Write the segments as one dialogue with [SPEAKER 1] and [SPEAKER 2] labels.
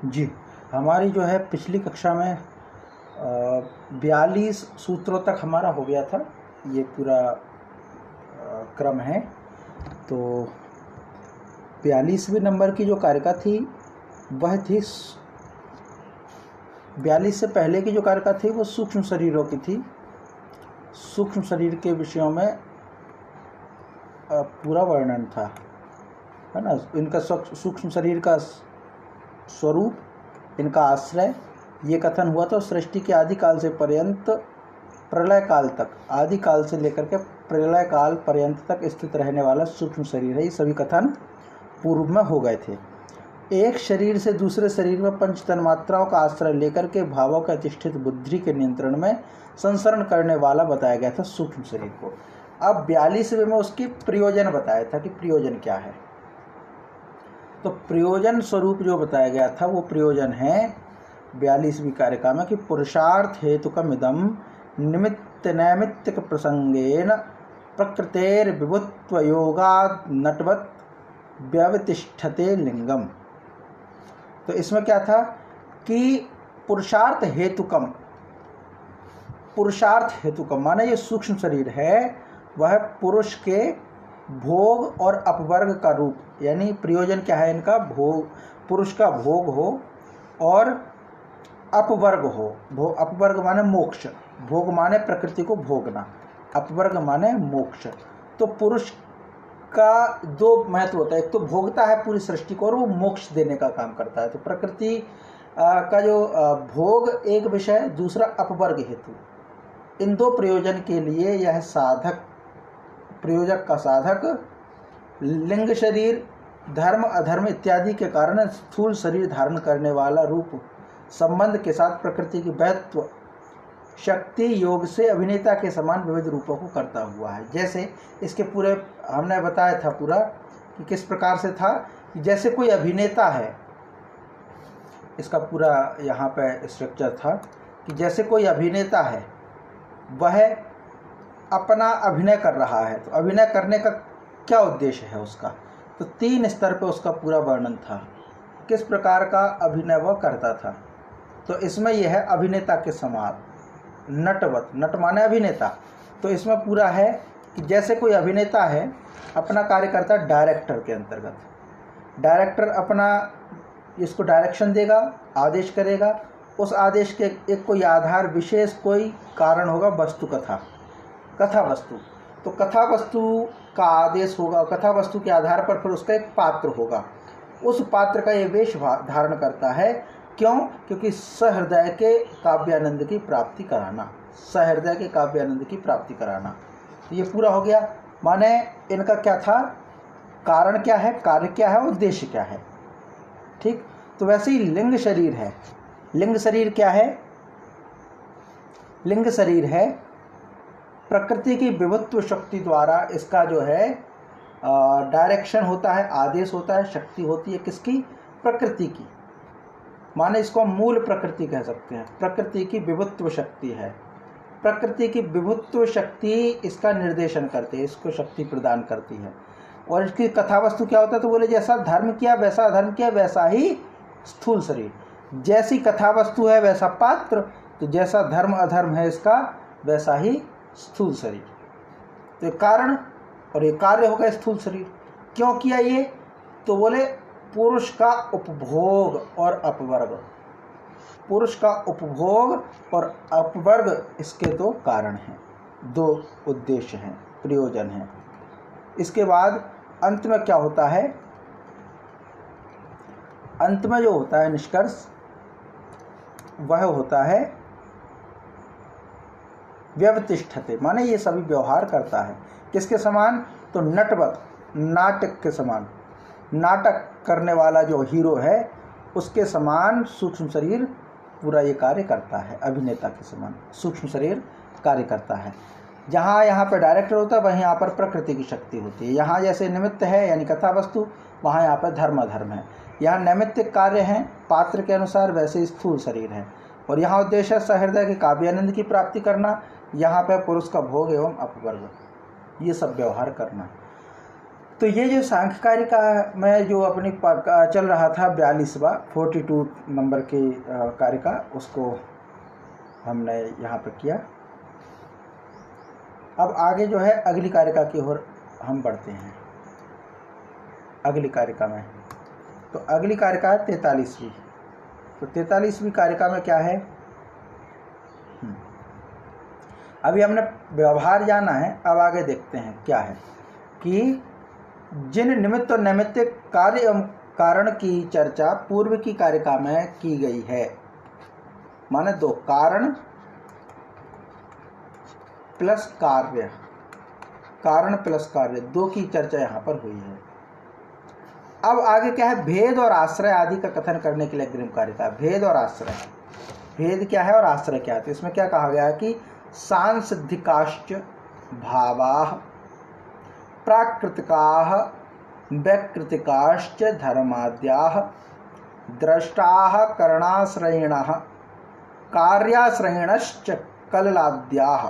[SPEAKER 1] जी, हमारी जो है पिछली कक्षा में 42 सूत्रों तक हमारा हो गया था। ये पूरा क्रम है। तो 42वें नंबर की जो कारिका थी वह थी 42 से पहले की जो कारिका थी वो सूक्ष्म शरीरों की थी। सूक्ष्म शरीर के विषयों में पूरा वर्णन था, है ना। इनका सूक्ष्म शरीर का स्वरूप, इनका आश्रय, ये कथन हुआ था। सृष्टि के आदि काल से पर्यंत प्रलय काल तक, आदि काल से लेकर के प्रलय काल पर्यंत तक स्थित रहने वाला सूक्ष्म शरीर है। ये सभी कथन पूर्व में हो गए थे। एक शरीर से दूसरे शरीर में पंच तन्मात्राओं का आश्रय लेकर के भावों के अधिष्ठित बुद्धि के नियंत्रण में संसरण करने वाला बताया गया था सूक्ष्म शरीर को। अब 42वें में उसकी प्रयोजन बताया था कि प्रयोजन क्या है। तो प्रयोजन स्वरूप जो बताया गया था वो प्रयोजन है 42वीं कारिका में कि पुरुषार्थ हेतुकम इदम निमित्त नैमित्तिक प्रसंगेन प्रकृतेर विभुत्व योगाद नटवत व्यवतिष्ठते लिंगम। तो इसमें क्या था कि पुरुषार्थ हेतुकम माने ये सूक्ष्म शरीर है, वह पुरुष के भोग और अपवर्ग का रूप, यानी प्रयोजन क्या है इनका, भोग, पुरुष का भोग हो और अपवर्ग हो। अपवर्ग माने मोक्ष, भोग माने प्रकृति को भोगना, अपवर्ग माने मोक्ष। तो पुरुष का दो महत्व होता है, एक तो भोगता है पूरी सृष्टि को और वो मोक्ष देने का काम करता है। तो प्रकृति का जो भोग एक विषय, दूसरा अपवर्ग हेतु, इन दो प्रयोजन के लिए यह साधक, प्रयोजक का साधक लिंग शरीर, धर्म अधर्म इत्यादि के कारण स्थूल शरीर धारण करने वाला रूप संबंध के साथ प्रकृति की वैत्व शक्ति योग से अभिनेता के समान विविध रूपों को करता हुआ है। जैसे इसके पूरे हमने बताया था पूरा कि किस प्रकार से था कि जैसे कोई अभिनेता है, इसका पूरा यहाँ पे स्ट्रक्चर था कि जैसे कोई अभिनेता है, वह अपना अभिनय कर रहा है। तो अभिनय करने का क्या उद्देश्य है उसका, तो 3 स्तर पे उसका पूरा वर्णन था, किस प्रकार का अभिनय वह करता था। तो इसमें यह है अभिनेता के समान, नटवत, नट माने अभिनेता। तो इसमें पूरा है कि जैसे कोई अभिनेता है, अपना कार्य करता है डायरेक्टर के अंतर्गत। डायरेक्टर अपना इसको डायरेक्शन देगा, आदेश करेगा, उस आदेश के एक कोई आधार विशेष कोई कारण होगा, वस्तु कथा वस्तु। तो कथा वस्तु का आदेश होगा, कथा वस्तु के आधार पर फिर उसका एक पात्र होगा, उस पात्र का ये वेश धारण करता है। क्यों? क्योंकि सहृदय के काव्यानंद की प्राप्ति कराना, सहृदय के काव्यानंद की प्राप्ति कराना। तो ये पूरा हो गया। माने इनका क्या था, कारण क्या है, कार्य क्या है, उद्देश्य क्या है। ठीक। तो वैसे ही लिंग शरीर है। लिंग शरीर क्या है? लिंग शरीर है प्रकृति की विभुत्व शक्ति द्वारा इसका जो है डायरेक्शन होता है, आदेश होता है, शक्ति होती है किसकी? प्रकृति की। माने इसको मूल प्रकृति कह सकते हैं। प्रकृति की विभुत्व शक्ति है। प्रकृति की विभुत्व शक्ति इसका निर्देशन करती है, इसको शक्ति प्रदान करती है। और इसकी कथा वस्तु क्या होता है, तो बोले जैसा धर्म किया वैसा अधर्म किया, वैसा ही स्थूल शरीर। जैसी कथा वस्तु है वैसा पात्र, तो जैसा धर्म अधर्म है इसका वैसा ही स्थूल शरीर। तो कारण और ये कार्य होगा स्थूल शरीर। क्यों किया ये? तो बोले पुरुष का उपभोग और अपवर्ग, पुरुष का उपभोग और अपवर्ग इसके 2 कारण हैं, 2 उद्देश्य हैं, प्रयोजन हैं। इसके बाद अंत में क्या होता है? अंत में जो होता है निष्कर्ष, वह होता है व्यवतिष्ठते, माने ये सभी व्यवहार करता है किसके समान? तो नटवत, नाटक के समान, नाटक करने वाला जो हीरो है उसके समान सूक्ष्म शरीर पूरा ये कार्य करता है, अभिनेता के समान सूक्ष्म शरीर कार्य करता है। जहाँ यहाँ पर डायरेक्टर होता है वहीं यहाँ पर प्रकृति की शक्ति होती है। यहाँ जैसे निमित्त है यानी कथा वस्तु, वहाँ यहाँ पर धर्म अधर्म है। यहाँ नैमित्तिक कार्य हैं पात्र के अनुसार, वैसे स्थूल शरीर है। और यहाँ उद्देश्य है सहृदय के काव्यानंद की प्राप्ति करना, यहाँ पर पुरुष का भोग एवं अपवर्ग, ये सब व्यवहार करना। तो ये जो सांख्यकारिका में जो अपनी चल रहा था 42 नंबर की कारिका, उसको हमने यहाँ पर किया। अब आगे जो है अगली कारिका की ओर हम बढ़ते हैं। अगली कारिका में तो अगली कारिका है 43वीं। तो 43वीं कारिका में क्या है, अभी हमने व्यवहार जाना है, अब आगे देखते हैं क्या है कि जिन निमित्त और नैमित्तिक कार्य एवं कारण की चर्चा पूर्व की कारिका में की गई है, माने दो, कारण प्लस कार्य, कारण प्लस कार्य, दो की चर्चा यहाँ पर हुई है। अब आगे क्या है, भेद और आश्रय आदि का कथन करने के लिए अग्रिम कारिका। भेद और आश्रय, भेद क्या है और आश्रय क्या है। तो इसमें क्या कहा गया है कि सांसिद्धिकाश्च भावाः प्राकृतिकाः वैकृतिकाश्च धर्माद्याः द्रष्टाः करणाश्रयिणः कार्याश्रयिणश्च कललाद्याः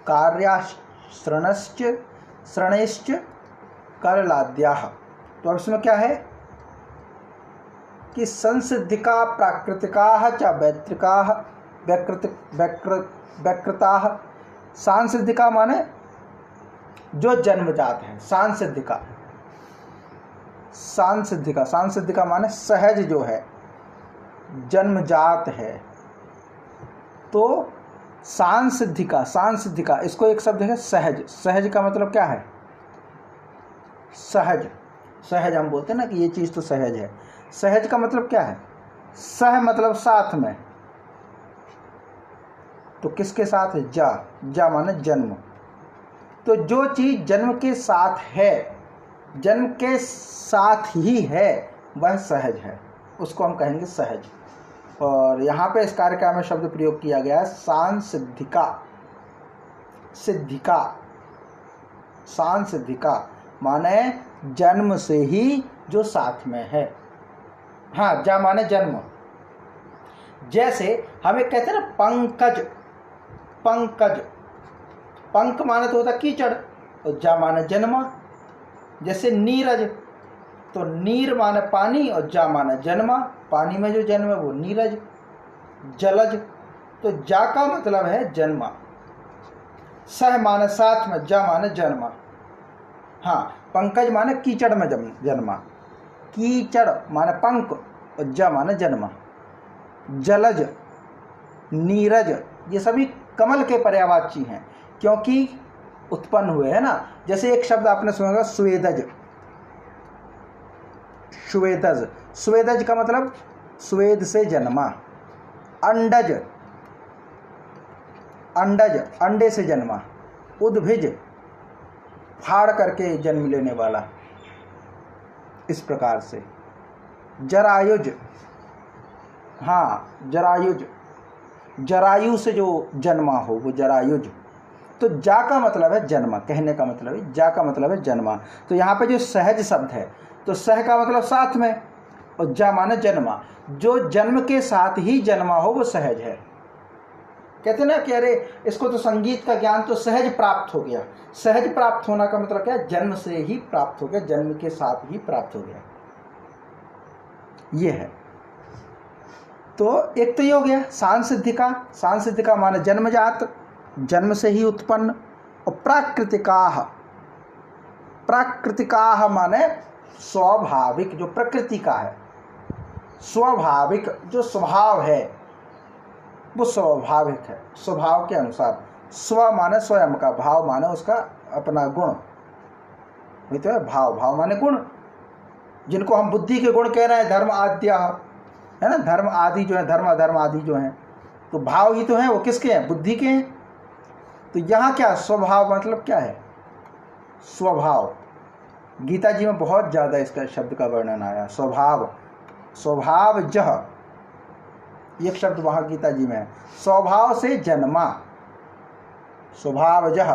[SPEAKER 1] कार्याश्रणश्च श्रणेश्च कललाद्याः। तो अब इसमें क्या है कि संसिद्धिका प्राकृतिकाः च वैत्रिकाः वैकृताः। सांसिद्धिका माने जो जन्मजात है, सांसिद्धिका, सांसिद्धिका, सांसिद्धिका माने सहज जो है, जन्मजात है। तो सांसिद्धिका, सांसिद्धिका, इसको एक शब्द है सहज। सहज का मतलब क्या है, सहज, सहज हम बोलते हैं ना कि ये चीज़ तो सहज है। सहज का मतलब क्या है, सह मतलब साथ में, तो किसके साथ है, जा, जा माने जन्म। तो जो चीज़ जन्म के साथ है, जन्म के साथ ही है, वह सहज है, उसको हम कहेंगे सहज। और यहाँ पे इस कारिका में शब्द प्रयोग किया गया है सांसिद्धिका। सिद्धिका, सांसिद्धिका माने जन्म से ही जो साथ में है। हाँ, जा माने जन्म। जैसे हम एक कहते हैं ना पंकज, पंकज, पंक माने तो होता कीचड़, और जा माने जन्मा। जैसे नीरज, तो नीर माने पानी और जा माने जन्मा, पानी में जो जन्म है वो नीरज। जलज, तो जा का मतलब है जन्मा। सह माने साथ में, जा माने जन्मा। हाँ, पंकज माने कीचड़ में जन्मा। कीचड़ माने पंक और जा माने जन्मा। जलज, नीरज, ये सभी कमल के पर्यायवाची हैं, क्योंकि उत्पन्न हुए है ना। जैसे एक शब्द आपने सुना होगा स्वेदज, स्वेदज, स्वेदज का मतलब स्वेद से जन्मा। अंडज, अंडज अंडे से जन्मा। उद्भिज, फाड़ करके जन्म लेने वाला, इस प्रकार से। जरायुज, हाँ जरायुज, जरायु से जो जन्मा हो वो जरायुज। तो जा का मतलब है जन्मा, कहने का मतलब है, जा का मतलब है जन्मा। तो यहाँ पे जो सहज शब्द है, तो सह का मतलब साथ में, और जा माने जन्मा। जो जन्म के साथ ही जन्मा हो वो सहज है। कहते ना कि अरे इसको तो संगीत का ज्ञान तो सहज प्राप्त हो गया। सहज प्राप्त होना का मतलब क्या है, जन्म से ही प्राप्त हो गया, जन्म के साथ ही प्राप्त हो गया, ये है। तो एक तो ये हो गया सांसिद्धिका, सांसिद्धिका माने जन्मजात, जन्म से ही उत्पन्न। और प्राकृतिकाः, प्राकृतिकाः माने स्वाभाविक, जो प्रकृति का है, स्वाभाविक जो स्वभाव है वो स्वाभाविक है, स्वभाव के अनुसार। स्व माने स्वयं का, भाव माने उसका अपना गुण, वही तो है भाव, भाव माने गुण, जिनको हम बुद्धि के गुण कह रहे हैं, धर्म आद्या है ना, धर्म आदि जो है, धर्म अधर्म आदि जो हैं, तो भाव ही तो हैं, वो किसके हैं, बुद्धि के हैं। तो यहाँ क्या स्वभाव मतलब क्या है, स्वभाव। गीता जी में बहुत ज़्यादा इसका शब्द का वर्णन आया, स्वभाव, स्वभाव जह, एक शब्द वहाँ गीता जी में है, स्वभाव से जन्मा, स्वभाव जह।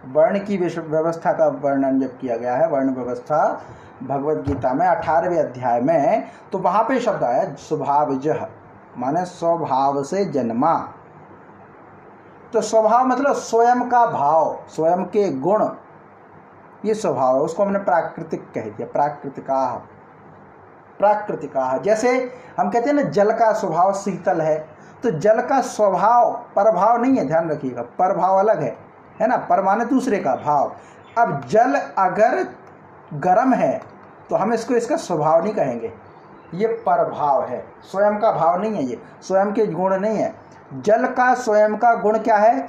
[SPEAKER 1] वर्ण की व्यवस्था का वर्णन जब किया गया है, वर्ण व्यवस्था भगवत गीता में 18वें अध्याय में, तो वहाँ पे शब्द आया स्वभाव जह, माने स्वभाव से जन्मा। तो स्वभाव मतलब स्वयं का भाव, स्वयं के गुण, ये स्वभाव है, उसको हमने प्राकृतिक कह दिया। प्राकृतिकाह जैसे हम कहते हैं ना जल का स्वभाव शीतल है, तो जल का स्वभाव परभाव नहीं है, ध्यान रखिएगा, परभाव अलग है ना, पर माने दूसरे का भाव। अब जल अगर गर्म है तो हम इसका स्वभाव नहीं कहेंगे, ये परभाव है, स्वयं का भाव नहीं है, ये स्वयं के गुण नहीं है। जल का स्वयं का गुण क्या है?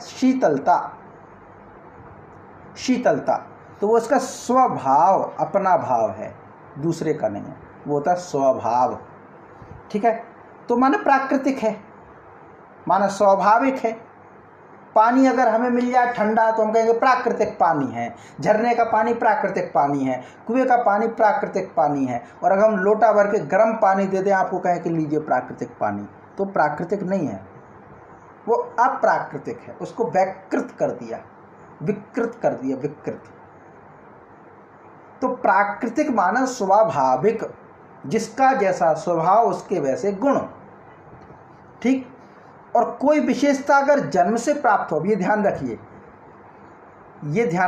[SPEAKER 1] शीतलता, तो वो उसका स्वभाव, अपना भाव है, दूसरे का नहीं है, वो होता स्वभाव। ठीक है, तो माने प्राकृतिक है, माने स्वाभाविक है। पानी अगर हमें मिल जाए ठंडा तो हम कहेंगे प्राकृतिक पानी है, झरने का पानी प्राकृतिक पानी है, कुएं का पानी प्राकृतिक पानी है। और अगर हम लोटा भर के गर्म पानी दे दें आपको, कहें कि लीजिए प्राकृतिक पानी, तो प्राकृतिक नहीं है, वो अप्राकृतिक है, उसको विकृत कर दिया। तो प्राकृतिक माना स्वाभाविक, जिसका जैसा स्वभाव उसके वैसे गुण। ठीक, और कोई विशेषता अगर जन्म से प्राप्त हो, ये ध्यान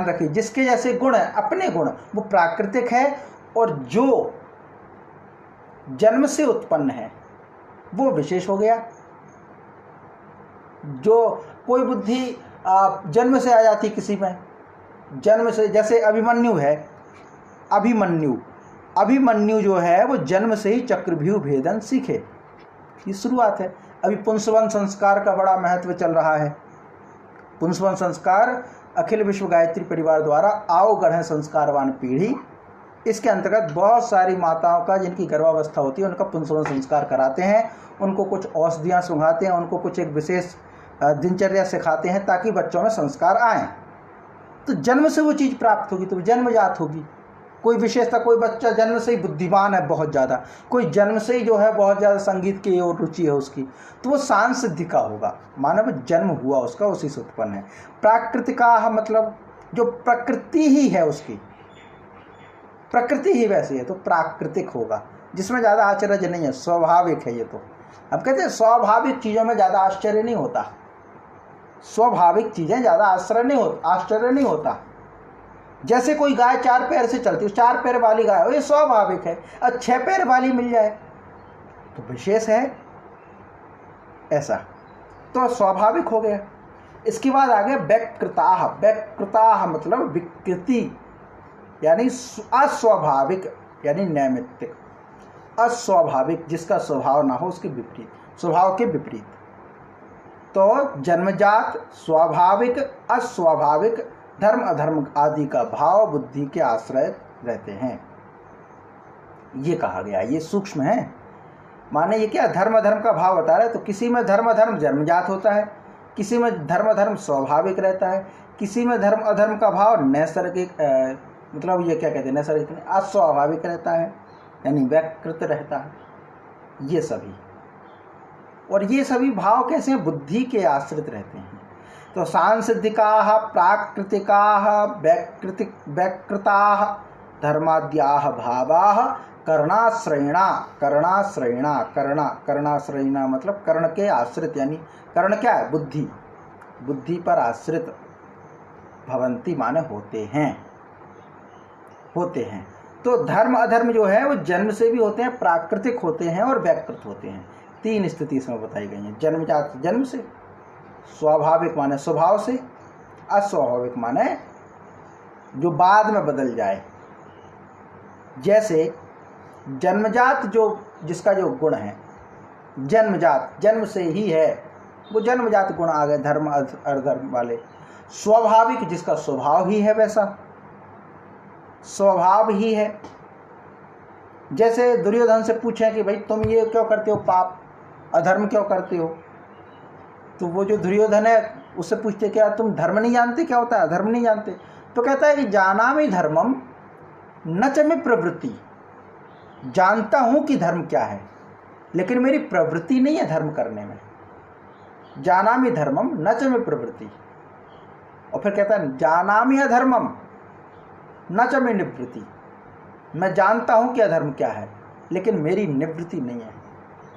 [SPEAKER 1] रखिए, जिसके जैसे गुण है, अपने गुण, वो प्राकृतिक है। और जो जन्म से उत्पन्न है वो विशेष हो गया। जो कोई बुद्धि जन्म से आ जाती किसी में, जन्म से, जैसे अभिमन्यु है, अभिमन्यु जो है वो जन्म से ही चक्रव्यूह भेदन सीखे, ये शुरुआत है। अभी पुंसवन संस्कार का बड़ा महत्व चल रहा है। पुंसवन संस्कार अखिल विश्व गायत्री परिवार द्वारा आओ गढ़ें संस्कारवान पीढ़ी, इसके अंतर्गत बहुत सारी माताओं का जिनकी गर्भावस्था होती है उनका पुंसवन संस्कार कराते हैं, उनको कुछ औषधियाँ सुंघाते हैं, उनको कुछ एक विशेष दिनचर्या सिखाते हैं ताकि बच्चों में संस्कार आएँ। तो जन्म से वो चीज़ प्राप्त होगी, तो जन्मजात होगी। कोई विशेषता, कोई बच्चा जन्म से ही बुद्धिमान है बहुत ज़्यादा, कोई जन्म से ही जो है बहुत ज़्यादा संगीत की ओर रुचि है उसकी, तो वो शान सिद्धि का होगा, मानव जन्म हुआ उसका, उसी से उत्पन्न है। प्राकृतिका मतलब जो प्रकृति ही है उसकी, प्रकृति ही वैसी है तो प्राकृतिक होगा, जिसमें ज़्यादा आश्चर्य नहीं है, स्वाभाविक है ये। तो अब कहते हैं स्वाभाविक चीज़ों में ज़्यादा आश्चर्य नहीं होता, स्वाभाविक चीज़ें ज़्यादा आश्चर्य नहीं होता। जैसे कोई गाय 4 पैर से चलती है, 4 पैर वाली गाय हो, ये स्वाभाविक है। और 6 पैर वाली मिल जाए तो विशेष है, ऐसा तो स्वाभाविक हो गया। इसके बाद आगे व्यकृताः मतलब विकृति, यानी अस्वाभाविक, यानी नैमित्तिक, अस्वाभाविक, जिसका स्वभाव ना हो, उसके विपरीत, स्वभाव के विपरीत। तो जन्मजात, स्वाभाविक, अस्वाभाविक, धर्म अधर्म आदि का भाव बुद्धि के आश्रय रहते हैं, ये कहा गया। ये सूक्ष्म है, माने ये क्या, धर्म अधर्म का भाव बता रहा है। तो किसी में धर्म अधर्म जन्मजात होता है, किसी में धर्म अधर्म स्वाभाविक रहता है, किसी में धर्म अधर्म का भाव नैसर्गिक, मतलब ये क्या कहते हैं, नैसर्गिक अस्वाभाविक रहता है, यानी विकृत रहता है। ये सभी, और ये सभी भाव कैसे हैं, बुद्धि के आश्रित रहते हैं। तो सांसिद्धिकाः प्राकृतिकाः व्यकृताः धर्माद्याः भावाः कर्णाश्रयिणा मतलब कर्ण के आश्रित, यानी कर्ण क्या है, बुद्धि पर आश्रित, भवन्ति माने होते हैं। तो धर्म अधर्म जो है वो जन्म से भी होते हैं, प्राकृतिक होते हैं और व्यकृत होते हैं। 3 स्थिति इसमें बताई गई हैं। जन्मजात जन्म से, स्वाभाविक माने स्वभाव से, अस्वाभाविक माने जो बाद में बदल जाए। जैसे जन्मजात जो जिसका जो गुण है, जन्मजात जन्म से ही है, वो जन्मजात गुण आ गए धर्म अधर्म वाले। स्वाभाविक जिसका स्वभाव ही है, वैसा स्वभाव ही है। जैसे दुर्योधन से पूछें कि भाई तुम ये क्यों करते हो, पाप अधर्म क्यों करते हो, तो वो जो दुर्योधन है उससे पूछते क्या तुम धर्म नहीं जानते, क्या होता है अधर्म नहीं जानते, तो कहता है कि जानामि धर्मम न च मे प्रवृत्ति, जानता हूँ कि धर्म क्या है लेकिन मेरी प्रवृत्ति नहीं है धर्म करने में। जानामि धर्मम न च मे प्रवृत्ति, और फिर कहता है जानामि अधर्मम न च मे निवृत्ति, मैं जानता हूँ कि अधर्म क्या है लेकिन मेरी निवृत्ति नहीं है,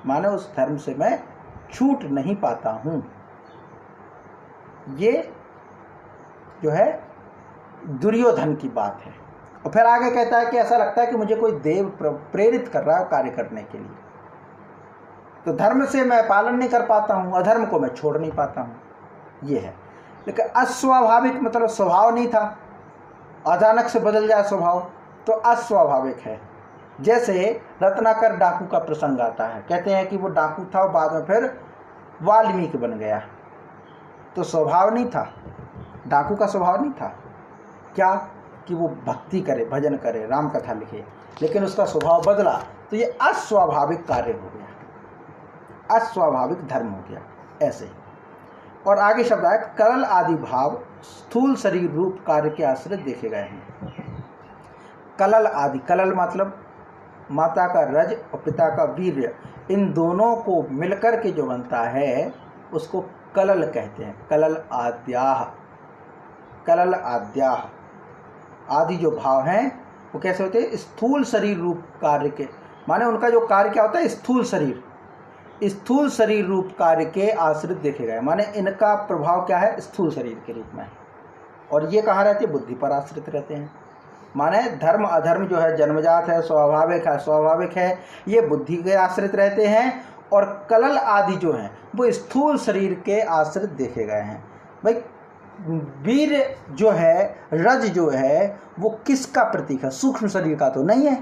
[SPEAKER 1] माने उस धर्म से मैं छूट नहीं पाता हूँ। ये जो है दुर्योधन की बात है। और फिर आगे कहता है कि ऐसा लगता है कि मुझे कोई देव प्रेरित कर रहा है कार्य करने के लिए, तो धर्म से मैं पालन नहीं कर पाता हूँ, अधर्म को मैं छोड़ नहीं पाता हूँ, ये है। लेकिन अस्वाभाविक मतलब स्वभाव नहीं था, अचानक से बदल जाए स्वभाव तो अस्वाभाविक है। जैसे रत्नाकर डाकू का प्रसंग आता है, कहते हैं कि वो डाकू था और बाद में फिर वाल्मीकि बन गया, तो स्वभाव नहीं था, डाकू का स्वभाव नहीं था क्या कि वो भक्ति करे, भजन करे, राम कथा लिखे, लेकिन उसका स्वभाव बदला तो ये अस्वाभाविक कार्य हो गया, अस्वाभाविक धर्म हो गया, ऐसे। और आगे शब्द आए करल आदि भाव स्थूल शरीर रूप कार्य के आश्रित देखे गए हैं। कलल आदि, कलल मतलब माता का रज और पिता का वीर्य, इन दोनों को मिलकर के जो बनता है उसको कलल कहते हैं। कलल आद्याह, कलल आद्याह, आदि जो भाव हैं वो कैसे होते हैं? स्थूल शरीर रूप कार्य के, माने उनका जो कार्य क्या होता है? स्थूल शरीर, स्थूल शरीर रूप कार्य के आश्रित देखे गए, माने इनका प्रभाव क्या है? स्थूल शरीर के रूप में। और ये कहाँ रहते हैं? बुद्धि पर आश्रित रहते हैं। माने धर्म अधर्म जो है जन्मजात है, स्वाभाविक है, स्वाभाविक है, ये बुद्धि के आश्रित रहते हैं। और कलल आदि जो हैं वो स्थूल शरीर के आश्रित देखे गए हैं। भाई वीर जो है, रज जो है, वो किसका प्रतीक है? सूक्ष्म शरीर का तो नहीं है,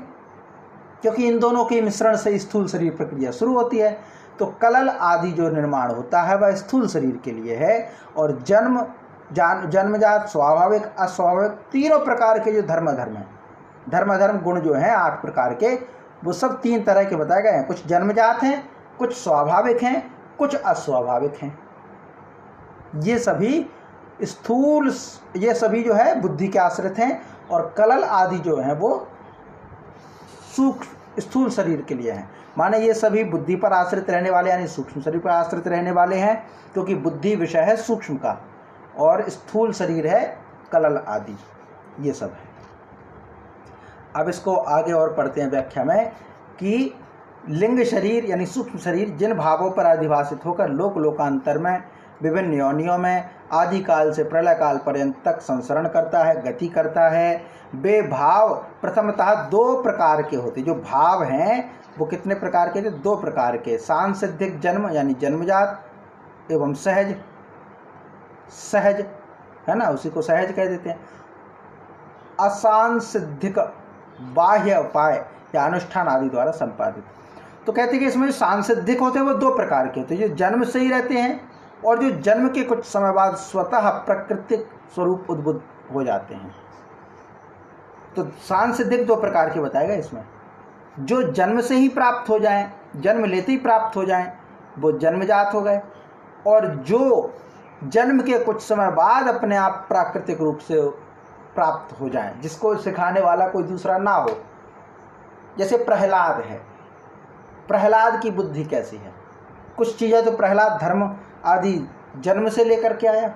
[SPEAKER 1] क्योंकि इन दोनों के मिश्रण से स्थूल शरीर प्रक्रिया शुरू होती है। तो कलल आदि जो निर्माण होता है वह स्थूल शरीर के लिए है। और जन्मजात, स्वाभाविक, अस्वाभाविक, तीनों प्रकार के जो धर्म अधर्म हैं, धर्म अधर्म गुण जो हैं 8 प्रकार के, वो सब 3 तरह के बताए गए हैं। कुछ जन्मजात हैं, कुछ स्वाभाविक हैं, कुछ अस्वाभाविक हैं। ये सभी स्थूल, ये सभी जो है बुद्धि के आश्रित हैं। और कलल आदि जो हैं वो सूक्ष्म स्थूल शरीर के लिए हैं। माने ये सभी बुद्धि पर आश्रित रहने वाले, यानी सूक्ष्म शरीर पर आश्रित रहने वाले हैं, क्योंकि बुद्धि विषय है सूक्ष्म का और स्थूल शरीर है कलल आदि, ये सब है। अब इसको आगे और पढ़ते हैं व्याख्या में कि लिंग शरीर यानी सूक्ष्म शरीर जिन भावों पर अधिभाषित होकर लोक लोकांतर में विभिन्न योनियों में आदि काल से प्रलय काल पर्यंत तक संसरण करता है, गति करता है, वे भाव प्रथमतः 2 प्रकार के होते। जो भाव हैं वो कितने प्रकार के थे? 2 प्रकार के। सांसिद्धिक जन्म यानी जन्मजात एवं सहज, सहज है ना, उसी को सहज कह देते हैं। असांसिद्धिक बाह्य उपाय या अनुष्ठान आदि द्वारा संपादित। तो कहते हैं कि इसमें जो सांसिद्धिक होते हैं वो 2 प्रकार के होते हैं, जो जन्म से ही रहते हैं और जो जन्म के कुछ समय बाद स्वतः प्राकृतिक स्वरूप उद्भुत हो जाते हैं। तो सांसिद्धिक 2 प्रकार के बताए गए इसमें। जो जन्म से ही प्राप्त हो जाएं, जन्म लेते ही प्राप्त हो जाएं, वो जन्मजात हो गए। और जो जन्म के कुछ समय बाद अपने आप प्राकृतिक रूप से प्राप्त हो जाएं, जिसको सिखाने वाला कोई दूसरा ना हो। जैसे प्रहलाद है, प्रहलाद की बुद्धि कैसी है? कुछ चीज़ें तो प्रहलाद धर्म आदि जन्म से लेकर के आया,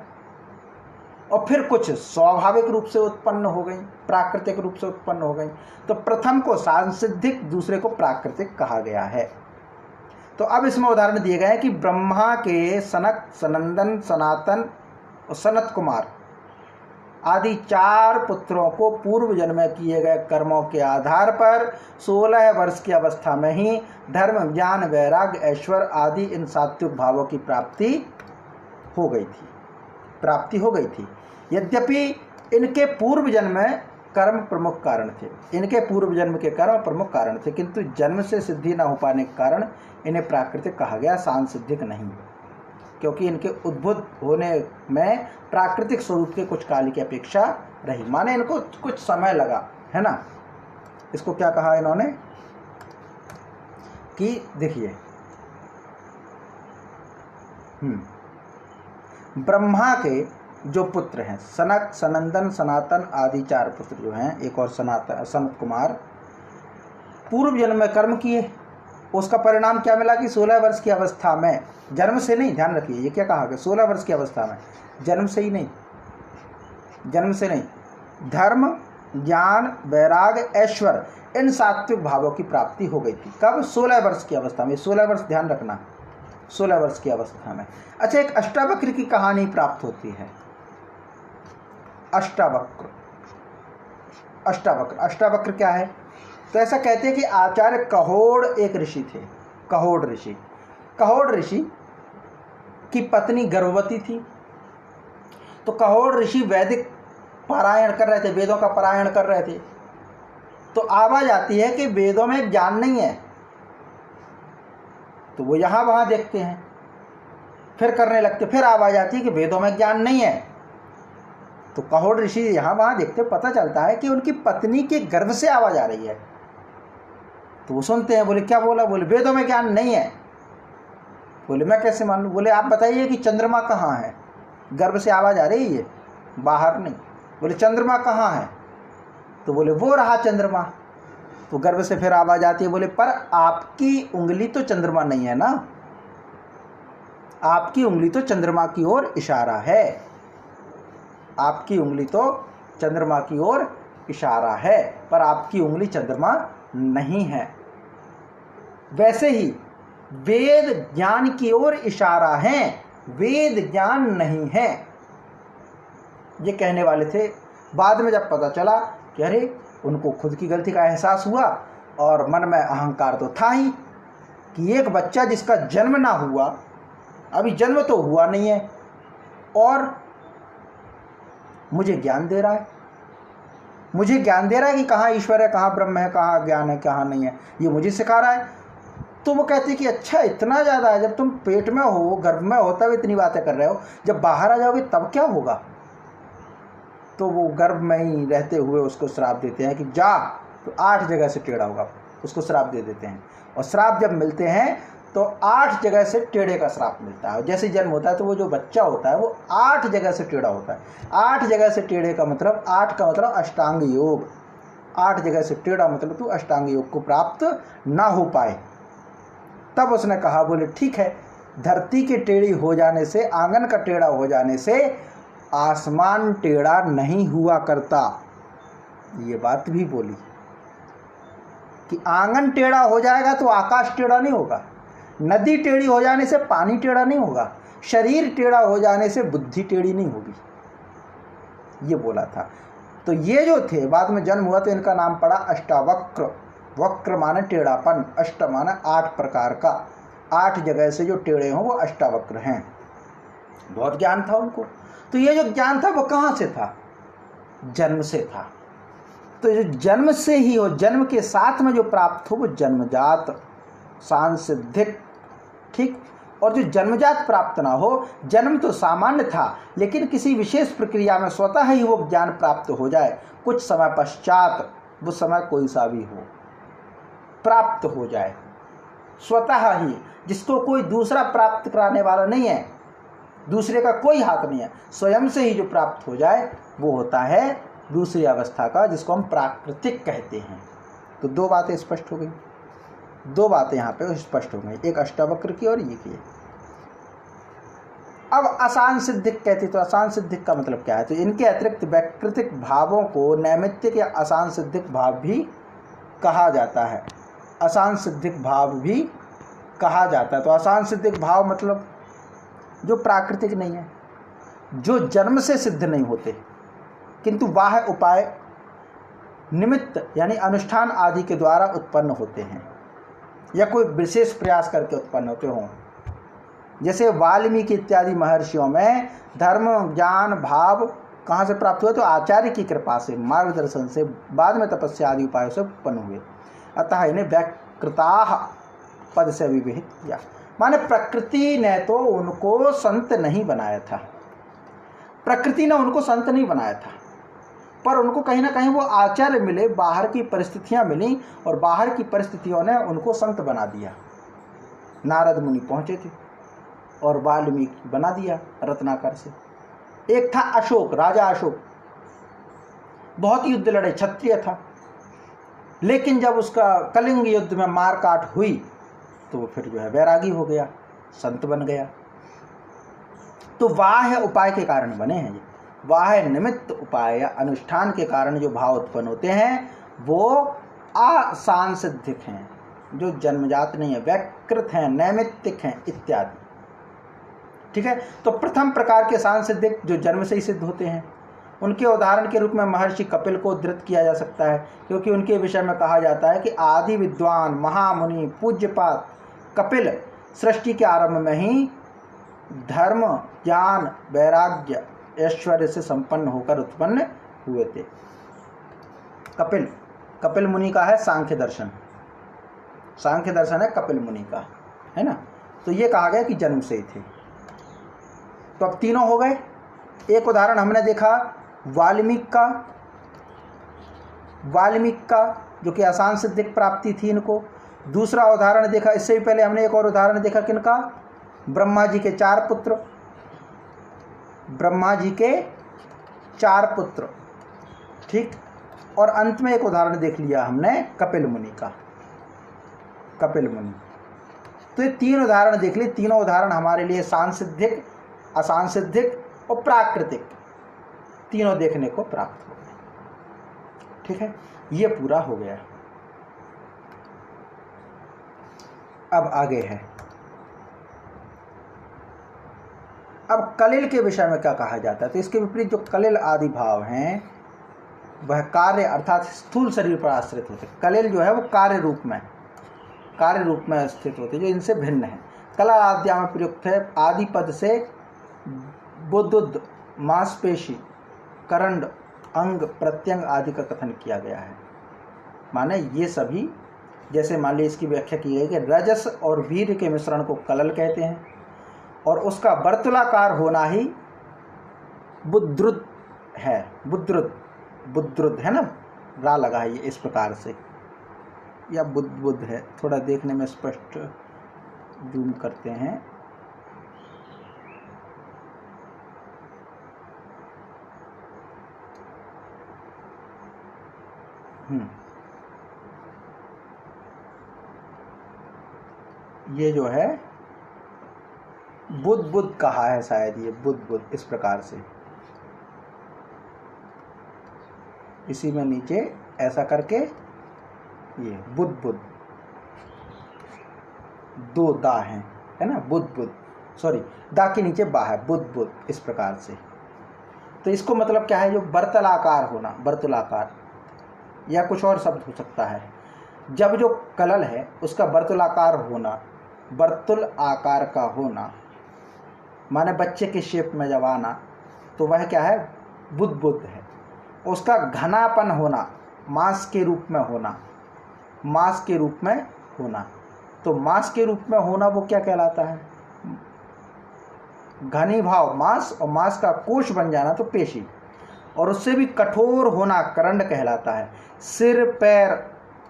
[SPEAKER 1] और फिर कुछ स्वाभाविक रूप से उत्पन्न हो गई, प्राकृतिक रूप से उत्पन्न हो गई। तो प्रथम को सांसिद्धिक, दूसरे को प्राकृतिक कहा गया है। तो अब इसमें उदाहरण दिए गए हैं कि ब्रह्मा के सनक, सनंदन, सनातन और सनत कुमार आदि 4 पुत्रों को पूर्व जन्म में किए गए कर्मों के आधार पर 16 वर्ष की अवस्था में ही धर्म, ज्ञान, वैराग्य, ऐश्वर्य आदि इन सात्विक भावों की प्राप्ति हो गई थी। यद्यपि इनके पूर्व जन्म में कर्म प्रमुख कारण थे, इनके पूर्व जन्म के कर्म प्रमुख कारण थे, किंतु जन्म से सिद्धि न हो पाने के कारण इन्हें प्राकृतिक कहा गया, सांसिद्धिक नहीं, क्योंकि इनके उद्भुत होने में प्राकृतिक स्वरूप के कुछ काल की अपेक्षा रही। माने इनको कुछ समय लगा, है ना। इसको क्या कहा इन्होंने कि देखिए, ब्रह्मा के जो पुत्र हैं, सनक, सनंदन, सनातन आदि 4 पुत्र जो हैं, एक और सनत कुमार, पूर्व जन्म में कर्म किए, उसका परिणाम क्या मिला कि 16 वर्ष की अवस्था में, जन्म से नहीं, ध्यान रखिए ये क्या कहा कि 16 वर्ष की अवस्था में, जन्म से नहीं, धर्म, ज्ञान, वैराग्य, ऐश्वर्य इन सात्विक भावों की प्राप्ति हो गई थी। कब? 16 वर्ष की अवस्था में। 16 वर्ष ध्यान रखना, 16 वर्ष की अवस्था में। अच्छा, एक अष्टावक्र की कहानी प्राप्त होती है। अष्टावक्र अष्टावक्र। अष्टावक्र क्या है? तो ऐसा कहते हैं कि आचार्य कहोड़ एक ऋषि थे, कहोड़ ऋषि। कहोड़ ऋषि की पत्नी गर्भवती थी। तो कहोड़ ऋषि वैदिक पारायण कर रहे थे, वेदों का पारायण कर रहे थे। तो आवाज आती है कि वेदों में ज्ञान नहीं है। तो वो यहाँ वहाँ देखते हैं, फिर करने लगते, फिर आवाज आती है कि वेदों में ज्ञान नहीं है। तो कहोड़ ऋषि यहाँ वहाँ देखते, पता चलता है कि उनकी पत्नी के गर्भ से आवाज आ रही है। तो वो सुनते हैं, बोले क्या बोला? बोले वेदों में ज्ञान नहीं है। बोले मैं कैसे मान लूँ? बोले आप बताइए कि चंद्रमा कहाँ है? गर्भ से आवाज आ रही है, बाहर नहीं। बोले चंद्रमा कहाँ है? तो बोले वो रहा चंद्रमा। तो गर्भ से फिर आवाज आती है, बोले पर आपकी उंगली तो चंद्रमा नहीं है ना, आपकी उंगली तो चंद्रमा की ओर इशारा है, आपकी उंगली तो चंद्रमा की ओर इशारा है, पर आपकी उंगली चंद्रमा नहीं है। वैसे ही वेद ज्ञान की ओर इशारा है, वेद ज्ञान नहीं है। ये कहने वाले थे। बाद में जब पता चला कि अरे उनको खुद की गलती का एहसास हुआ और मन में अहंकार तो था ही कि एक बच्चा जिसका जन्म ना हुआ, अभी जन्म तो हुआ नहीं है, और मुझे ज्ञान दे रहा है, मुझे ज्ञान दे रहा है कि कहाँ ईश्वर है, कहाँ ब्रह्म है, कहाँ ज्ञान है, कहाँ नहीं है, ये मुझे सिखा रहा है। तो वो कहते हैं कि अच्छा इतना ज़्यादा है, जब तुम पेट में हो, गर्भ में हो, तब इतनी बातें कर रहे हो, जब बाहर आ जाओगे तब क्या होगा? तो वो गर्भ में ही रहते हुए उसको श्राप देते हैं कि जा, तो 8 जगह से टेढ़ा होगा, उसको श्राप दे देते हैं। और श्राप जब मिलते हैं तो 8 जगह से टेढ़े का श्राप मिलता है। जैसे जन्म होता है तो वो जो बच्चा होता है वो 8 जगह से टेढ़ा होता है। 8 जगह से टेढ़े का मतलब, 8 का मतलब अष्टांग योग। 8 जगह से टेढ़ा मतलब तू अष्टांग योग को प्राप्त ना हो पाए। तब उसने कहा, बोले ठीक है, धरती के टेढ़ी हो जाने से, आंगन का टेढ़ा हो जाने से आसमान टेढ़ा नहीं हुआ करता। ये बात भी बोली कि आंगन टेढ़ा हो जाएगा तो आकाश टेढ़ा नहीं होगा, नदी टेढ़ी हो जाने से पानी टेढ़ा नहीं होगा, शरीर टेढ़ा हो जाने से बुद्धि टेढ़ी नहीं होगी, ये बोला था। तो ये जो थे, बाद में जन्म हुआ तो इनका नाम पड़ा अष्टावक्र। वक्र माने टेढ़ापन, अष्ट माने 8 प्रकार का, 8 जगह से जो टेढ़े हों वो अष्टावक्र हैं। बहुत ज्ञान था उनको। तो ये जो ज्ञान था वो कहाँ से था? जन्म से था। तो जो जन्म से ही हो, जन्म के साथ में जो प्राप्त हो वो जन्मजात सांसिद्धिक, ठीक। और जो जन्मजात प्राप्त ना हो, जन्म तो सामान्य था, लेकिन किसी विशेष प्रक्रिया में स्वतः ही वो ज्ञान प्राप्त हो जाए, कुछ समय पश्चात, वो समय कोई सा भी हो, प्राप्त हो जाए स्वतः ही, जिसको कोई दूसरा प्राप्त कराने वाला नहीं है, दूसरे का कोई हाथ नहीं है, स्वयं से ही जो प्राप्त हो जाए वो होता है दूसरी अवस्था का, जिसको हम प्राकृतिक कहते हैं। तो 2 बातें स्पष्ट हो गई, 2 बातें यहाँ पे स्पष्ट हो गई, एक अष्टावक्र की और ये की। अब असांसिद्धिक कहते, तो असांसिद्धिक का मतलब क्या है? तो इनके अतिरिक्त वैकृतिक भावों को नैमित्तिक या असांसिद्धिक भाव भी कहा जाता है, असांसिद्धिक भाव भी कहा जाता है। तो असांसिद्धिक भाव मतलब जो प्राकृतिक नहीं है, जो जन्म से सिद्ध नहीं होते, किंतु बाह्य उपाय निमित्त यानी अनुष्ठान आदि के द्वारा उत्पन्न होते हैं, या कोई विशेष प्रयास करके उत्पन्न होते हों। जैसे वाल्मीकि इत्यादि महर्षियों में धर्म ज्ञान भाव कहाँ से प्राप्त हुए? तो आचार्य की कृपा से, मार्गदर्शन से, बाद में तपस्या आदि उपायों से उत्पन्न हुए। अतः इन्हें व्याकृताः पद से विविहित किया। माने प्रकृति ने तो उनको संत नहीं बनाया था, प्रकृति ने उनको संत नहीं बनाया था, पर उनको कहीं ना कहीं वो आचार्य मिले, बाहर की परिस्थितियां मिली, और बाहर की परिस्थितियों ने उनको संत बना दिया। नारद मुनि पहुंचे थे और वाल्मीकि बना दिया रत्नाकर से। एक था अशोक, राजा अशोक, बहुत युद्ध लड़े, क्षत्रिय था, लेकिन जब उसका कलिंग युद्ध में मार काट हुई तो वो फिर जो है वैरागी हो गया, संत बन गया। तो बाह्य उपाय के कारण बने हैं ये, बाह्य निमित्त उपाय या अनुष्ठान के कारण जो भाव उत्पन्न होते हैं वो असांसिद्धिक हैं, जो जन्मजात नहीं है, वैकृत हैं, नैमित्तिक हैं इत्यादि। ठीक है। तो प्रथम प्रकार के सांसिद्धिक जो जन्म से ही सिद्ध होते हैं, उनके उदाहरण के रूप में महर्षि कपिल को उद्धृत किया जा सकता है, क्योंकि उनके विषय में कहा जाता है कि आदि विद्वान महामुनि पूज्यपात कपिल सृष्टि के आरंभ में ही धर्म ज्ञान वैराग्य ऐश्वर्य से संपन्न होकर उत्पन्न हुए थे। कपिल मुनि का है सांख्य दर्शन है कपिल मुनि का, है ना। तो ये कहा गया कि जन्म से ही थे। तो अब तीनों हो गए। एक उदाहरण हमने देखा वाल्मीकि का जो कि आसान सिद्धिक प्राप्ति थी इनको। दूसरा उदाहरण देखा, इससे भी पहले हमने एक और उदाहरण देखा किनका, ब्रह्मा जी के चार पुत्र, ठीक। और अंत में एक उदाहरण देख लिया हमने कपिल मुनि का, तो ये 3 उदाहरण देख लिए। तीनों उदाहरण हमारे लिए सांसिद्धिक, असांसिद्धिक और प्राकृतिक तीनों देखने को प्राप्त हो गए, ठीक है। ये पूरा हो गया। अब आगे है, अब कलिल के विषय में क्या कहा जाता है। तो इसके विपरीत जो कलिल आदि भाव हैं वह कार्य अर्थात स्थूल शरीर पर आश्रित होते। कलिल जो है वो कार्य रूप में स्थित होते, जो इनसे भिन्न है। कला आद्या में प्रयुक्त है। आदि पद से बुद्ध मांसपेशी करंड अंग प्रत्यंग आदि का कथन किया गया है। माने ये सभी, जैसे मान लीजिए इसकी व्याख्या की गई कि रजस और वीर्य के मिश्रण को कलल कहते हैं और उसका वर्तुलाकार होना ही बुद्रुद है। बुद्रुद है ना, रा लगा है ये इस प्रकार से, या बुद्ध है। थोड़ा देखने में स्पष्ट जूम करते हैं। ये जो है बुद्ध कहा है शायद, ये बुद्ध इस प्रकार से, इसी में नीचे ऐसा करके ये बुद्ध 2 दा है ना, बुद्ध सॉरी, दा के नीचे बा है, बुद्ध इस प्रकार से। तो इसको मतलब क्या है, जो वर्तुलाकार होना, वर्तुलाकार या कुछ और शब्द हो सकता है। जब जो कलल है उसका वर्तुलाकार होना, वर्तुल आकार का होना, माने बच्चे के शेप में जब आना, तो वह क्या है, बुद्ध है। उसका घनापन होना, मांस के रूप में होना, तो मांस के रूप में होना वो क्या कहलाता है, घनीभाव मांस, और मांस का कोश बन जाना तो पेशी, और उससे भी कठोर होना करंड कहलाता है। सिर पैर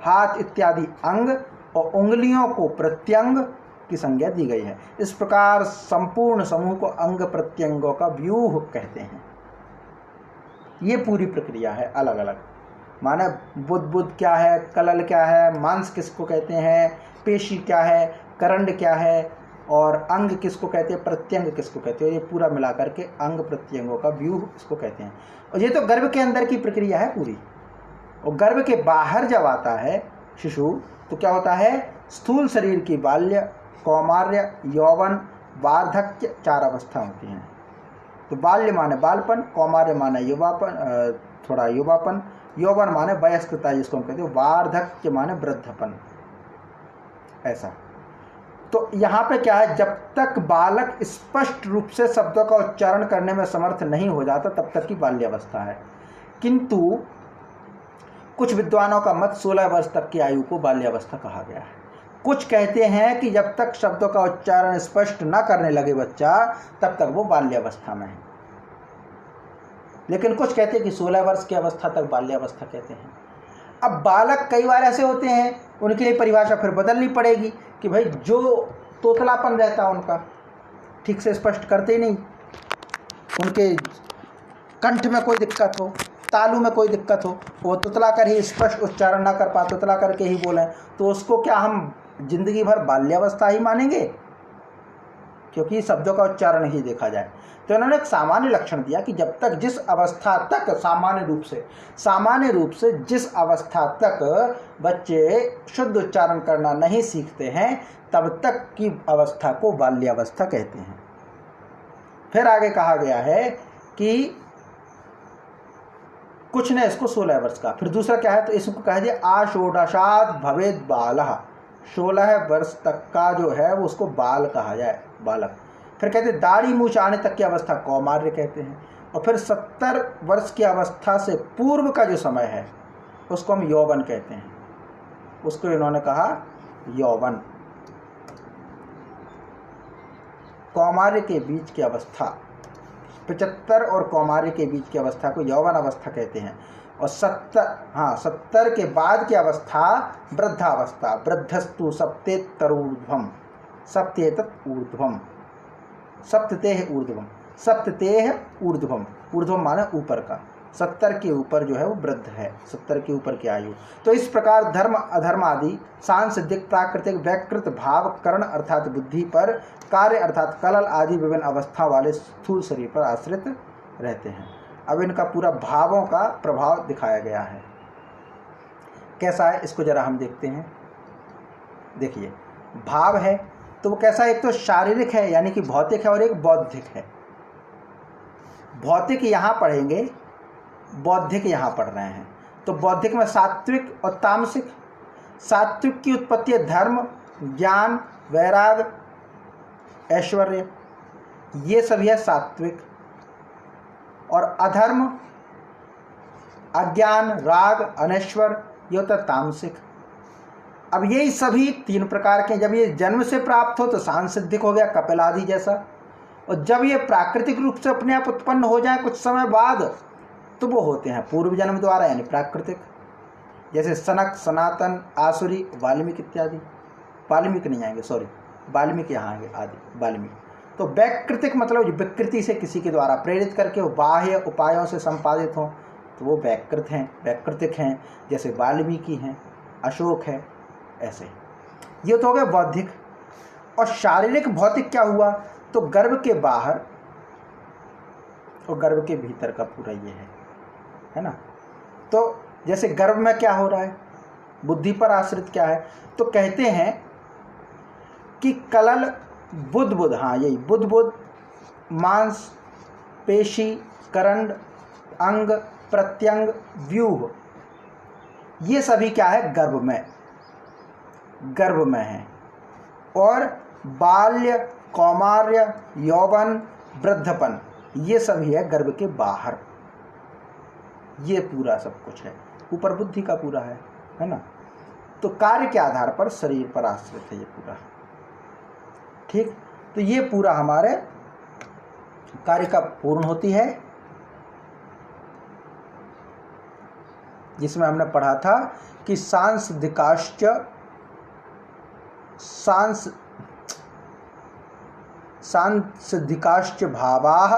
[SPEAKER 1] हाथ इत्यादि अंग और उंगलियों को प्रत्यंग की संज्ञा दी गई है। इस प्रकार संपूर्ण समूह को अंग प्रत्यंगों का व्यूह कहते हैं। ये पूरी प्रक्रिया है अलग अलग। माने बुद्ध क्या है, कलल क्या है, मांस किसको कहते हैं, पेशी क्या है, करंड क्या है, और अंग किसको कहते हैं, प्रत्यंग किसको कहते हैं। ये पूरा मिला करके अंग प्रत्यंगों का व्यूह इसको कहते हैं। और ये तो गर्भ के अंदर की प्रक्रिया है पूरी। और गर्भ के बाहर जब आता है शिशु, तो क्या होता है, स्थूल शरीर की बाल्य, कौमार्य, यौवन, वार्धक्य 4 अवस्था होती हैं। तो बाल्य माने बालपन, कौमार्य माने युवापन, थोड़ा युवापन, यौवन माने वयस्कता जिसको हम कहते हैं, वार्धक्य माने वृद्धपन, ऐसा। तो यहाँ पे क्या है, जब तक बालक स्पष्ट रूप से शब्दों का उच्चारण करने में समर्थ नहीं हो जाता तब तक की बाल्यावस्था है। किंतु कुछ विद्वानों का मत 16 वर्ष तक की आयु को बाल्यावस्था कहा गया है। कुछ कहते हैं कि जब तक शब्दों का उच्चारण स्पष्ट न करने लगे बच्चा, तब तक वो बाल्यावस्था में है। लेकिन कुछ कहते हैं कि 16 वर्ष की अवस्था तक बाल्यावस्था कहते हैं। अब बालक कई बार ऐसे होते हैं, उनके लिए परिभाषा फिर बदलनी पड़ेगी कि भाई जो तोतलापन रहता है उनका, ठीक से स्पष्ट करते ही नहीं, उनके कंठ में कोई दिक्कत हो, तालु में कोई दिक्कत हो, वो तुतला कर ही स्पष्ट उच्चारण ना कर पाए, तुतला करके ही बोलें, तो उसको क्या हम जिंदगी भर बाल्यावस्था ही मानेंगे, क्योंकि शब्दों का उच्चारण ही देखा जाए। तो इन्होंने एक सामान्य लक्षण दिया कि जब तक जिस अवस्था तक सामान्य रूप से जिस अवस्था तक बच्चे शुद्ध उच्चारण करना नहीं सीखते हैं, तब तक की अवस्था को बाल्यावस्था कहते हैं। फिर आगे कहा गया है कि कुछ ने इसको 16 वर्ष का। फिर दूसरा क्या है, तो इसको कह दिया आषोडशात भवेद बालः, 16 वर्ष तक का जो है वो उसको बाल कहा जाए, बालक। फिर कहते हैं दाढ़ी मूछ आने तक की अवस्था कौमार्य कहते हैं। और फिर 70 वर्ष की अवस्था से पूर्व का जो समय है उसको हम यौवन कहते हैं, उसको इन्होंने कहा यौवन। कौमार्य के बीच की अवस्था, 75 और कौमार्य के बीच की अवस्था को यौवन अवस्था कहते हैं। और 70 के बाद की अवस्था वृद्धावस्था, वृद्धस्तु सप्तेतरूर्ध्वम, सप्तेतत् ऊर्ध्वम, सप्ततेह ऊर्ध्वम, सप्ततेह ऊर्ध्वम, ऊर्ध्वम माने ऊपर का, 70 के ऊपर जो है वो वृद्ध है, 70 के ऊपर की आयु। तो इस प्रकार धर्म अधर्म आदि सांसिधिक प्राकृतिक वैकृत भाव करण अर्थात बुद्धि पर, कार्य अर्थात कलल आदि विभिन्न अवस्था वाले स्थूल शरीर पर आश्रित रहते हैं। अब इनका पूरा भावों का प्रभाव दिखाया गया है। कैसा है इसको जरा हम देखते हैं। देखिए भाव है तो वो कैसा, एक तो शारीरिक है यानी कि भौतिक है, और एक बौद्धिक है। भौतिक यहाँ पढ़ेंगे, बौद्धिक यहाँ पढ़ रहे हैं। तो बौद्धिक में सात्विक और तामसिक। सात्विक की उत्पत्ति है धर्म, ज्ञान, वैराग, ऐश्वर्य, ये सभी है सात्विक। और अधर्म, अज्ञान, राग, अनैश्वर, ये होता है तामसिक। अब यही सभी 3 प्रकार के, जब ये जन्म से प्राप्त हो तो सांसिधिक हो गया कपिल आदि जैसा, और जब ये प्राकृतिक रूप से अपने आप उत्पन्न हो जाए कुछ समय बाद तो वो होते हैं पूर्व जन्म द्वारा यानी प्राकृतिक, जैसे सनक, सनातन, आसुरी, वाल्मीकि इत्यादि। वाल्मीकि नहीं आएंगे, सॉरी, वाल्मीकि यहाँ आएंगे आदि, वाल्मीकि। तो वैकृतिक मतलब विकृति से किसी के द्वारा प्रेरित करके वो बाह्य उपायों से संपादित हों तो वो वैकृत हैं, वैकृतिक हैं, जैसे वाल्मीकि हैं, अशोक है, ऐसे। ये तो हो गया बौद्धिक। और शारीरिक भौतिक क्या हुआ, तो गर्भ के बाहर और गर्भ के भीतर का पूरा ये है ना। तो जैसे गर्भ में क्या हो रहा है, बुद्धि पर आश्रित क्या है, तो कहते हैं कि कलल बुद्ध, हाँ यही बुद्ध, मांस, पेशी, करंड, अंग, प्रत्यंग, व्यूह, ये सभी क्या है गर्भ में है। और बाल्य, कौमार्य, यौवन, वृद्धपन, ये सभी है गर्भ के बाहर। ये पूरा सब कुछ है, ऊपर बुद्धि का पूरा है ना। तो कार्य के आधार पर शरीर पर आश्रित है ये पूरा, ठीक। तो ये पूरा हमारे कार्य का पूर्ण होती है, जिसमें हमने पढ़ा था कि सांसिधिकाश्च भावाः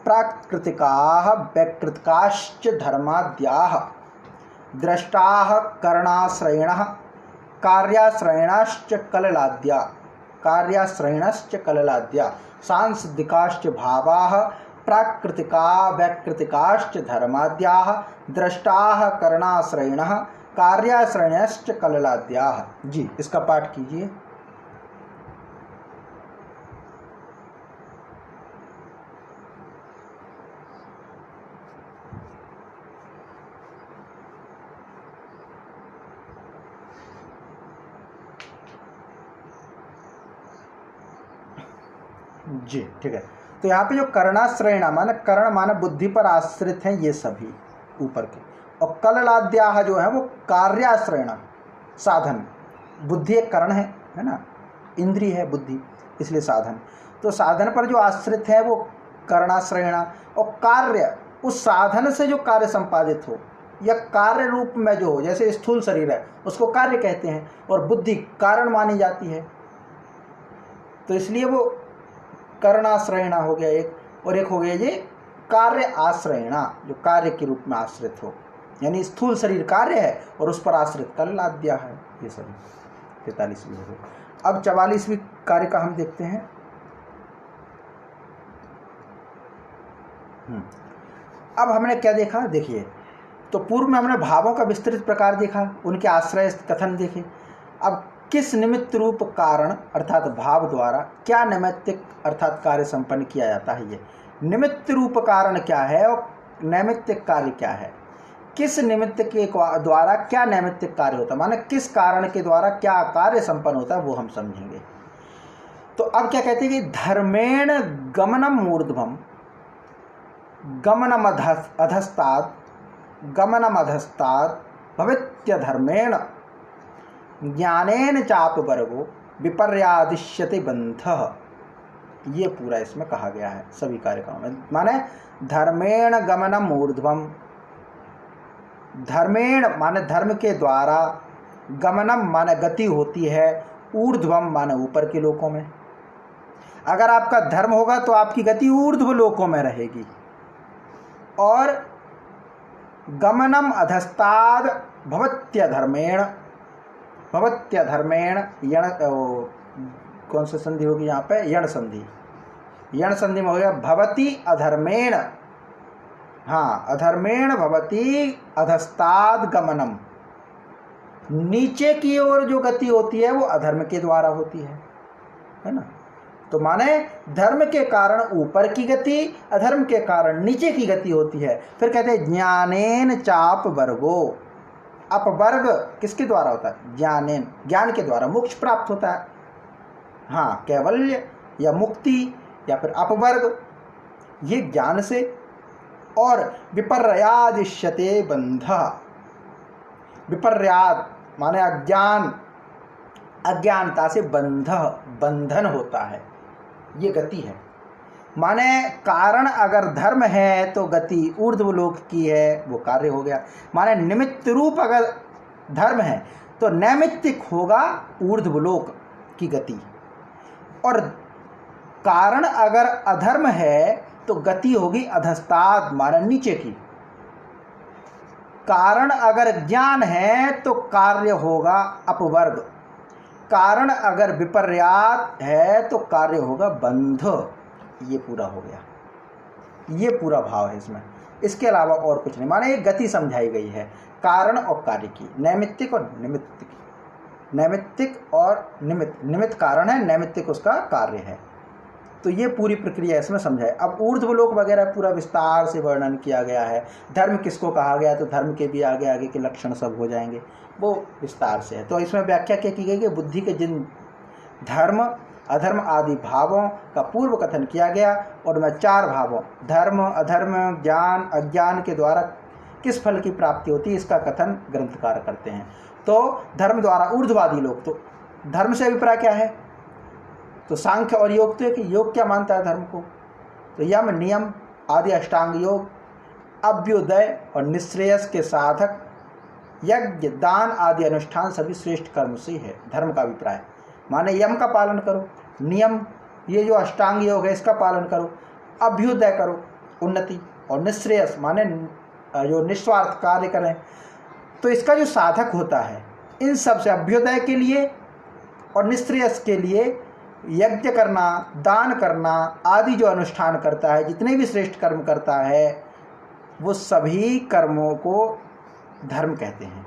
[SPEAKER 1] प्राकृतिकाः वैकृतिकाश्च धर्माद्याः द्रष्टाः करणाश्रयणः कार्याश्रयणश्च कललाद्या सांसिधिकाश्च भावाः प्राकृतिका वैकृतिकाश्च धर्माद्याः द्रष्टाः करणाश्रयणः कार्याश्रयणश्च कललाद्याः। जी इसका पाठ कीजिए। जी ठीक है। तो यहाँ पे जो करणाश्रयणा माने कर्ण माने बुद्धि पर आश्रित हैं ये सभी ऊपर के, और कललाद्याः जो है वो कार्याश्रयणा साधन। बुद्धि एक कर्ण है ना, इंद्रिय है बुद्धि, इसलिए साधन। तो साधन पर जो आश्रित है वो करणाश्रयणा, और कार्य उस साधन से जो कार्य संपादित हो या कार्य रूप में जो हो, जैसे स्थूल शरीर है उसको कार्य कहते हैं, और बुद्धि कारण मानी जाती है, तो इसलिए वो करणाश्रयणा हो गया एक, और एक हो गया ये कार्य आश्रयणा जो कार्य के रूप में आश्रित हो, यानी स्थूल शरीर कार्य है और उस पर आश्रित कललाद्या है। ये सभी 43वीं हो गई। अब 44वीं कार्य का हम देखते हैं। अब हमने क्या देखा, देखिए तो पूर्व में हमने भावों का विस्तृत प्रकार देखा, उनके आश्रय कथन देखे। अब किस निमित्त रूप कारण अर्थात भाव द्वारा क्या नैमित्तिक अर्थात कार्य संपन्न किया जाता है। ये निमित्त रूप कारण क्या है और नैमित्तिक कार्य क्या है, किस निमित्त के द्वारा क्या नैमित्तिक कार्य होता है, माने किस कारण के द्वारा क्या कार्य संपन्न होता है, वो हम समझेंगे। तो अब क्या कहते हैं कि धर्मेण गमनम मूर्ध्वम गमनम अधस्तात् भवित्य धर्मेण ज्ञानेन चापवर्गो विपर्यादिश्यते बंधः। ये पूरा इसमें कहा गया है सभी कार्यक्रमों में। माने धर्मेण गमनम ऊर्ध्वम, धर्मेण माने धर्म के द्वारा, गमनम माने गति होती है, ऊर्ध्वम माने ऊपर के लोकों में। अगर आपका धर्म होगा तो आपकी गति ऊर्ध्व लोकों में रहेगी। और गमनम अधस्ताद भवत्य धर्मेण, भवत्य धर्मेण यण, कौन सी संधि होगी यहाँ पे, यण संधि। यण संधि में हो गया भवति अधर्मेण, हाँ अधर्मेण भवति अधस्ताद गमनम, नीचे की ओर जो गति होती है वो अधर्म के द्वारा होती है ना। तो माने धर्म के कारण ऊपर की गति, अधर्म के कारण नीचे की गति होती है। फिर कहते हैं ज्ञानेन चाप वर्गो, अपवर्ग किसके द्वारा होता है, ज्ञानेन, ज्ञान के द्वारा मोक्ष प्राप्त होता है, हाँ कैवल्य या मुक्ति या फिर अपवर्ग, ये ज्ञान से। और विपर्यादिश्यते बंधः, विपर्याद माने अज्ञान, अज्ञानता से बंधन होता है, ये गति है। माने कारण अगर धर्म है तो गति ऊर्ध्वलोक की है, वो कार्य हो गया। माने निमित्त रूप अगर धर्म है तो नैमित्तिक होगा ऊर्ध्वलोक की गति, और कारण अगर अधर्म है तो गति होगी अधस्ताद माने नीचे की। कारण अगर ज्ञान है तो कार्य होगा अपवर्ग, कारण अगर विपर्यात है तो कार्य होगा बंध। ये पूरा हो गया, ये पूरा भाव है इसमें, इसके अलावा और कुछ नहीं। माने ये गति समझाई गई है कारण और कार्य की, नैमित्तिक और निमित्त की, नैमित्तिक और निमित्त, निमित्त कारण है, नैमित्तिक उसका कार्य है। तो ये पूरी प्रक्रिया इसमें समझाए। अब ऊर्ध्वलोक वगैरह पूरा विस्तार से वर्णन किया गया है। धर्म किसको कहा गया, तो धर्म के भी आगे आगे के लक्षण सब हो जाएंगे, वो विस्तार से है। तो इसमें व्याख्या क्या की गई कि बुद्धि के जिन धर्म अधर्म आदि भावों का पूर्व कथन किया गया, और मैं 4 भावों धर्म अधर्म ज्ञान अज्ञान के द्वारा किस फल की प्राप्ति होती है इसका कथन ग्रंथकार करते हैं। तो धर्म द्वारा ऊर्ध्ववादी लोग, तो धर्म से अभिप्राय क्या है, तो सांख्य और योग, तो कि योग क्या मानता है धर्म को, तो यम नियम आदि अष्टांग योग, अभ्युदय और निश्रेयस के साधक यज्ञ दान आदि अनुष्ठान सभी श्रेष्ठ कर्म से है धर्म का अभिप्राय। माने यम का पालन करो, नियम ये जो अष्टांग योग है इसका पालन करो, अभ्युदय करो उन्नति, और निश्रेयस माने जो निस्वार्थ कार्य करें। तो इसका जो साधक होता है इन सब से अभ्युदय के लिए और निश्रेयस के लिए यज्ञ करना, दान करना आदि जो अनुष्ठान करता है, जितने भी श्रेष्ठ कर्म करता है, वो सभी कर्मों को धर्म कहते हैं।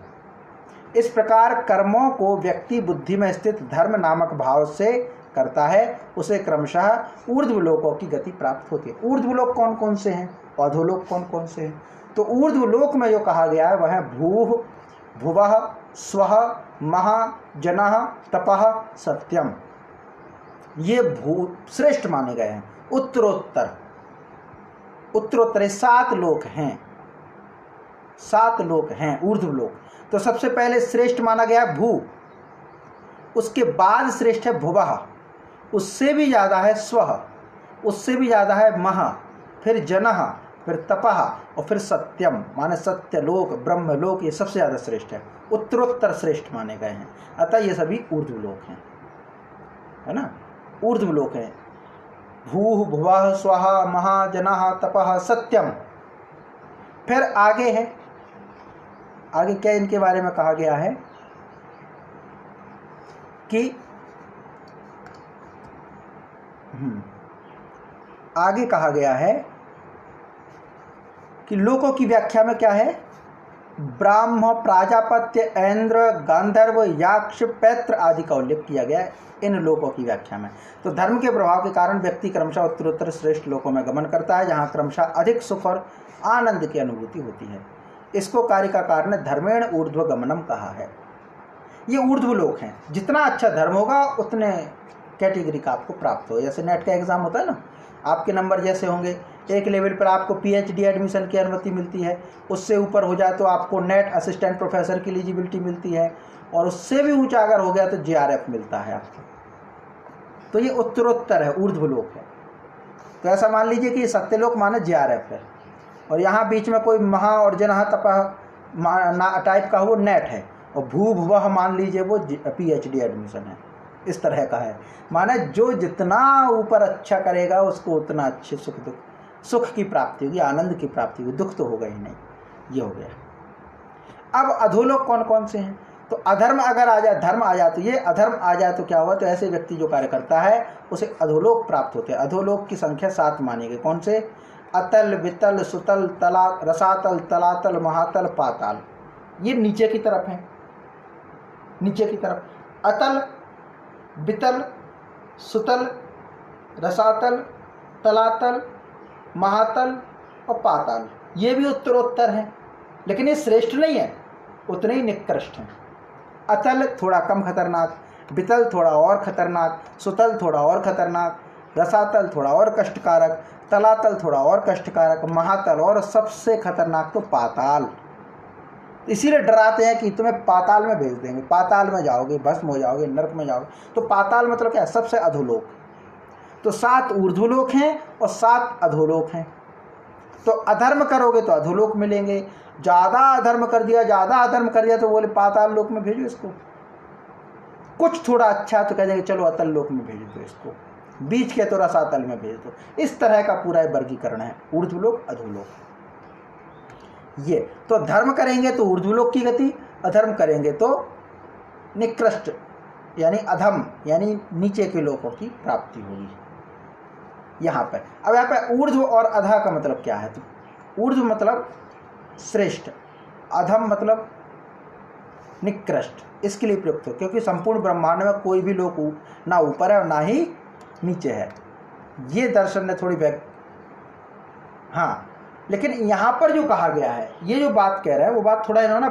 [SPEAKER 1] इस प्रकार कर्मों को व्यक्ति बुद्धि में स्थित धर्म नामक भाव से करता है, उसे क्रमशः ऊर्ध्वलोकों की गति प्राप्त होती है। ऊर्ध्वलोक कौन कौन से हैं, अधोलोक कौन कौन से हैं, तो ऊर्ध्वलोक में जो कहा गया है वह है भूः भुवः स्वः महा जनः तपः सत्यम। ये भू श्रेष्ठ माने गए हैं। उत्तरोत्तर 7 लोक हैं, 7 लोक हैं ऊर्ध्वलोक। तो सबसे पहले श्रेष्ठ माना गया भू, उसके बाद श्रेष्ठ है भुवः, उससे भी ज़्यादा है स्वः, उससे भी ज़्यादा है महा, फिर जनः, फिर तपः और फिर सत्यम माने सत्यलोक ब्रह्मलोक, ये सबसे ज़्यादा श्रेष्ठ है, उत्तरोत्तर श्रेष्ठ माने गए हैं। अतः ये सभी ऊर्ध्वलोक हैं, है ना, ऊर्ध्वलोक है। भूः भुवः स्वः महा जनः तपः सत्यम। फिर आगे है, आगे क्या इनके बारे में कहा गया है कि आगे कहा गया है कि लोकों की व्याख्या में क्या है, ब्राह्म प्राजापत्य ऐन्द्र गांधर्व याक्ष पैत्र आदि का उल्लेख किया गया है इन लोकों की व्याख्या में। तो धर्म के प्रभाव के कारण व्यक्ति क्रमशः उत्तरोत्तर श्रेष्ठ लोकों में गमन करता है, जहाँ क्रमशः अधिक सुख और आनंद की अनुभूति होती है। इसको कारिकाकार ने धर्मेण ऊर्ध्व गमनम कहा है। ये ऊर्ध्व लोक हैं, जितना अच्छा धर्म होगा उतने कैटेगरी का आपको प्राप्त हो। जैसे नेट का एग्ज़ाम होता है ना, आपके नंबर जैसे होंगे, एक लेवल पर आपको पीएचडी एडमिशन की अनुमति मिलती है, उससे ऊपर हो जाए तो आपको नेट असिस्टेंट प्रोफेसर की एलिजिबिलिटी मिलती है, और उससे भी ऊंचा अगर हो गया तो जेआरएफ मिलता है आपको। तो ये उत्तरोत्तर है, ऊर्ध्व लोक है। तो ऐसा मान लीजिए कि सत्यलोक माने जेआरएफ है, और यहाँ बीच में कोई महा और जनः तपः टाइप का वो नेट है, और भू भुवः मान लीजिए वो पीएचडी एडमिशन है। इस तरह का है, माने जो जितना ऊपर अच्छा करेगा उसको उतना अच्छे सुख की प्राप्ति होगी, आनंद की प्राप्ति होगी, दुख तो होगा ही नहीं। ये हो गया। अब अधोलोक कौन कौन से हैं? तो अधर्म अगर आ जाए, धर्म आ जाए तो ये, अधर्म आ जाए तो क्या हुआ? तो ऐसे व्यक्ति जो कार्य करता है उसे अधोलोक प्राप्त होते हैं। अधोलोक की संख्या 7 मानी गई। कौन से? अतल, वितल, सुतल, तला, रसातल, तलातल, महातल, पाताल। ये नीचे की तरफ है, नीचे की तरफ। अतल, वितल, सुतल, रसातल, तलातल, महातल और पाताल, ये भी उत्तरोत्तर हैं, लेकिन ये श्रेष्ठ नहीं है, उतने ही निकृष्ट हैं। अतल थोड़ा कम खतरनाक, वितल थोड़ा और खतरनाक, सुतल थोड़ा और खतरनाक, रसातल थोड़ा और कष्टकारक, तलातल थोड़ा और कष्टकारक, महातल और सबसे खतरनाक तो पाताल। इसीलिए डराते हैं कि तुम्हें पाताल में भेज देंगे, पाताल में जाओगे भस्म हो जाओगे, नरक में जाओगे। तो पाताल मतलब क्या है? सबसे अधोलोक। तो 7 ऊर्ध्वलोक हैं और 7 अधोलोक हैं। तो अधर्म करोगे तो अधोलोक मिलेंगे, ज़्यादा अधर्म कर दिया, ज़्यादा अधर्म कर दिया तो बोले पाताल लोक में भेजो इसको। कुछ थोड़ा अच्छा तो कह देंगे चलो अतल लोक में भेज दो इसको, बीच के तो रसातल में भेज दो। इस तरह का पूरा वर्गीकरण है, ऊर्ध्वलोक अधोलोक। ये तो धर्म करेंगे तो ऊर्ध्वलोक की गति, अधर्म करेंगे तो निकृष्ट यानी अधम यानी नीचे के लोकों की प्राप्ति होगी। यहाँ पर अब यहाँ पर ऊर्ध्व और अधा का मतलब क्या है? तो ऊर्ध्व मतलब श्रेष्ठ, अधम मतलब निकृष्ट, इसके लिए प्रयुक्त हो, क्योंकि संपूर्ण ब्रह्मांड में कोई भी लोक ना ऊपर है और ना ही नीचे है। ये दर्शन ने थोड़ी हाँ, लेकिन यहाँ पर जो कहा गया है, ये जो बात कह रहे हैं वो बात थोड़ा इन्होंने